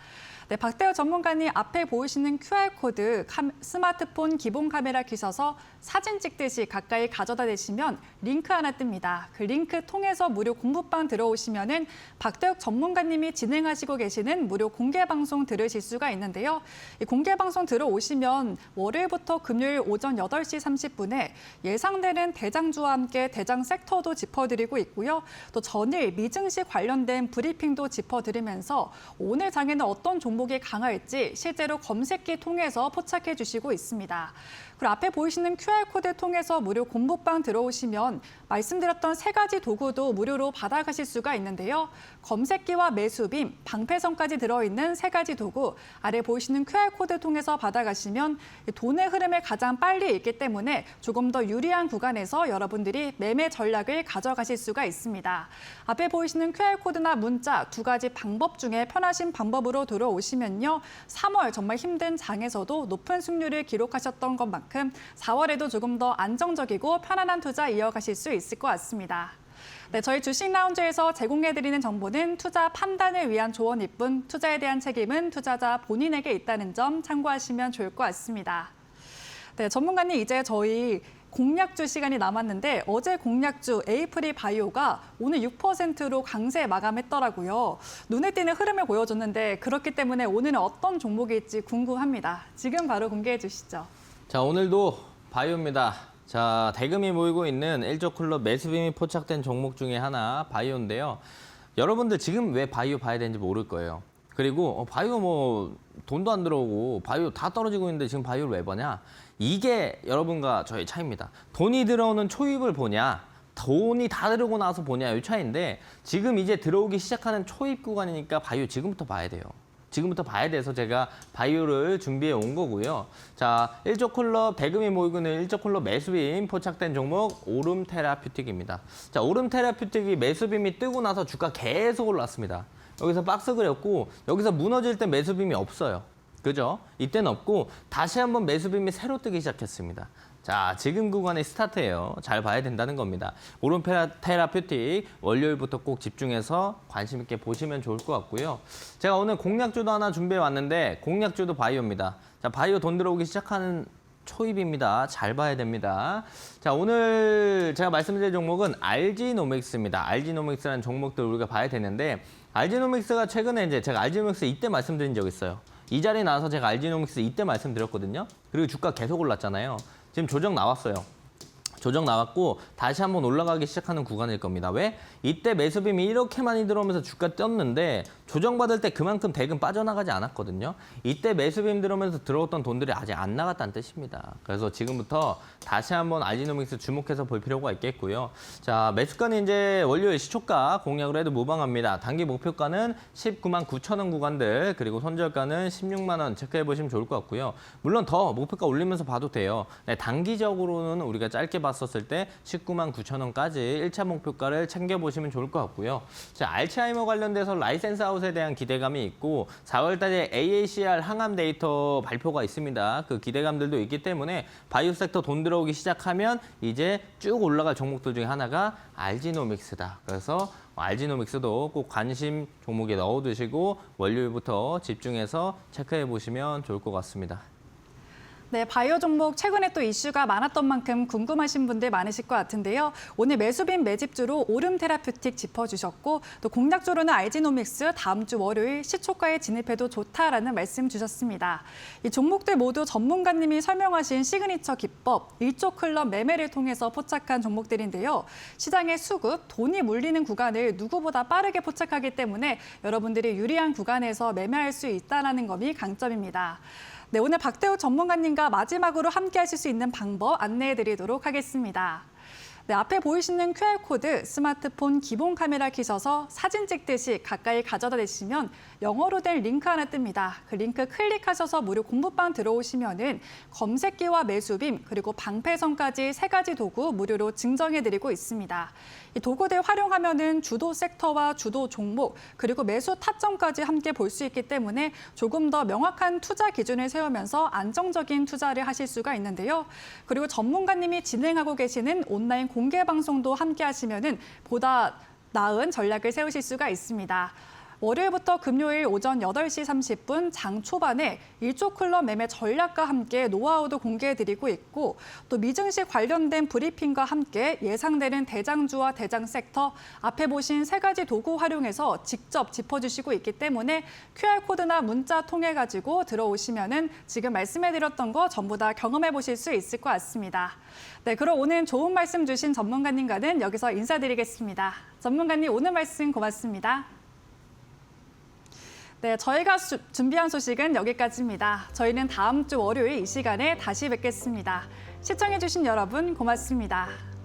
네, 박대호 전문가님 앞에 보이시는 QR코드 스마트폰 기본 카메라 켜셔서 사진 찍듯이 가까이 가져다 대시면 링크 하나 뜹니다. 그 링크 통해서 무료 공부방 들어오시면은 박대호 전문가님이 진행하시고 계시는 무료 공개 방송 들으실 수가 있는데요. 이 공개 방송 들어오시면 월요일부터 금요일 오전 8시 30분에 예상되는 대장주와 함께 대장 섹터도 짚어드리고 있고요. 또 전일 미증시 관련된 브리핑도 짚어드리면서 오늘 장에는 어떤 종목이 강할지 실제로 검색기 통해서 포착해 주시고 있습니다. 그리고 앞에 보이시는 QR코드 통해서 무료 공부방 들어오시면 말씀드렸던 3가지 도구도 무료로 받아가실 수가 있는데요. 검색기와 매수빔, 방패선까지 들어있는 3가지 도구, 아래 보이시는 QR코드 통해서 받아가시면 돈의 흐름을 가장 빨리 읽기 때문에 조금 더 유리한 구간에서 여러분들이 매매 전략을 가져가실 수가 있습니다. 앞에 보이시는 QR코드나 문자 2가지 방법 중에 편하신 방법으로 들어오시면요. 3월 정말 힘든 장에서도 높은 승률을 기록하셨던 것만큼 4월에도 조금 더 안정적이고 편안한 투자 이어가실 수 있을 것 같습니다. 네, 저희 주식 라운지에서 제공해드리는 정보는 투자 판단을 위한 조언일 뿐 투자에 대한 책임은 투자자 본인에게 있다는 점 참고하시면 좋을 것 같습니다. 네, 전문가님 이제 저희 공략주 시간이 남았는데 어제 공략주 에이프릴 바이오가 오늘 6%로 강세 마감했더라고요. 눈에 띄는 흐름을 보여줬는데 그렇기 때문에 오늘은 어떤 종목일지 궁금합니다. 지금 바로 공개해 주시죠. 자, 오늘도 바이오입니다. 자, 대금이 모이고 있는 일조클럽 매수빔이 포착된 종목 중에 하나 바이오인데요. 여러분들 지금 왜 바이오 봐야 되는지 모를 거예요. 그리고 바이오 뭐 돈도 안 들어오고 바이오 다 떨어지고 있는데 지금 바이오를 왜 보냐? 이게 여러분과 저의 차이입니다. 돈이 들어오는 초입을 보냐? 돈이 다 들어오고 나서 보냐? 이 차이인데 지금 이제 들어오기 시작하는 초입 구간이니까 바이오 지금부터 봐야 돼요. 지금부터 봐야 돼서 제가 바이오를 준비해 온 거고요. 자, 일조클럽 대금이 모이고 있는 일조클럽 매수빔 포착된 종목 오름 테라퓨틱입니다. 자, 오름 테라퓨틱이 매수빔이 뜨고 나서 주가 계속 올랐습니다. 여기서 박스 그렸고 여기서 무너질 때 매수빔이 없어요. 그죠? 이때는 없고 다시 한번 매수빔이 새로 뜨기 시작했습니다. 자, 지금 구간의 스타트예요. 잘 봐야 된다는 겁니다. 오름 테라퓨틱 월요일부터 꼭 집중해서 관심 있게 보시면 좋을 것 같고요. 제가 오늘 공략주도 하나 준비해 왔는데 공략주도 바이오입니다. 자, 바이오 돈 들어오기 시작하는 초입입니다. 잘 봐야 됩니다. 자, 오늘 제가 말씀드릴 종목은 RG노믹스입니다. RG노믹스라는 종목들 우리가 봐야 되는데 RG노믹스가 최근에 이제 제가 RG노믹스 이때 말씀드린 적 있어요. 이 자리에 나와서 제가 RG노믹스 이때 말씀드렸거든요. 그리고 주가 계속 올랐잖아요. 지금 조정 나왔어요. 조정 나왔고 다시 한번 올라가기 시작하는 구간일 겁니다. 왜? 이때 매수빔이 이렇게 많이 들어오면서 주가 떴는데 조정받을 때 그만큼 대금 빠져나가지 않았거든요. 이때 매수빔 들어오면서 들어왔던 돈들이 아직 안 나갔다는 뜻입니다. 그래서 지금부터 다시 한번 RG노믹스 주목해서 볼 필요가 있겠고요. 자, 매수가는 이제 월요일 시초가 공략으로 해도 무방합니다. 단기 목표가는 19만 9천 원 구간들 그리고 손절가는 16만 원 체크해 보시면 좋을 것 같고요. 물론 더 목표가 올리면서 봐도 돼요. 네, 단기적으로는 우리가 짧게 봤었을 때 19만 9천 원까지 1차 목표가를 챙겨보시면 좋을 것 같고요. 자, 알츠하이머 관련돼서 라이센스 아웃에 대한 기대감이 있고 4월 달에 AACR 항암 데이터 발표가 있습니다. 그 기대감들도 있기 때문에 바이오 섹터 돈 들어오기 시작하면 이제 쭉 올라갈 종목들 중에 하나가 RG노믹스다. 그래서 RG노믹스도 꼭 관심 종목에 넣어두시고 월요일부터 집중해서 체크해 보시면 좋을 것 같습니다. 네, 바이오 종목 최근에 또 이슈가 많았던 만큼 궁금하신 분들 많으실 것 같은데요. 오늘 매수빔 매집주로 오름 테라퓨틱 짚어주셨고 또 공략주로는 RG노믹스 다음 주 월요일 시초가에 진입해도 좋다라는 말씀 주셨습니다. 이 종목들 모두 전문가님이 설명하신 시그니처 기법, 일조클럽 매매를 통해서 포착한 종목들인데요. 시장의 수급, 돈이 몰리는 구간을 누구보다 빠르게 포착하기 때문에 여러분들이 유리한 구간에서 매매할 수 있다는 점이 강점입니다. 네, 오늘 박대호 전문가님과 마지막으로 함께 하실 수 있는 방법 안내해 드리도록 하겠습니다. 네, 앞에 보이시는 QR코드 스마트폰 기본 카메라 켜셔서 사진 찍듯이 가까이 가져다 대시면 영어로 된 링크 하나 뜹니다. 그 링크 클릭하셔서 무료 공부방 들어오시면은 검색기와 매수빔 그리고 방패선까지 3가지 도구 무료로 증정해드리고 있습니다. 이 도구들 활용하면은 주도 섹터와 주도 종목 그리고 매수 타점까지 함께 볼 수 있기 때문에 조금 더 명확한 투자 기준을 세우면서 안정적인 투자를 하실 수가 있는데요. 그리고 전문가님이 진행하고 계시는 온라인 공개 방송도 함께 하시면은 보다 나은 전략을 세우실 수가 있습니다. 월요일부터 금요일 오전 8시 30분 장 초반에 일조클럽 매매 전략과 함께 노하우도 공개해드리고 있고 또 미증시 관련된 브리핑과 함께 예상되는 대장주와 대장 섹터 앞에 보신 세 가지 도구 활용해서 직접 짚어주시고 있기 때문에 QR코드나 문자 통해 가지고 들어오시면은 지금 말씀해드렸던 거 전부 다 경험해 보실 수 있을 것 같습니다. 네, 그럼 오늘 좋은 말씀 주신 전문가님과는 여기서 인사드리겠습니다. 전문가님 오늘 말씀 고맙습니다. 네, 저희가 준비한 소식은 여기까지입니다. 저희는 다음 주 월요일 이 시간에 다시 뵙겠습니다. 시청해주신 여러분 고맙습니다.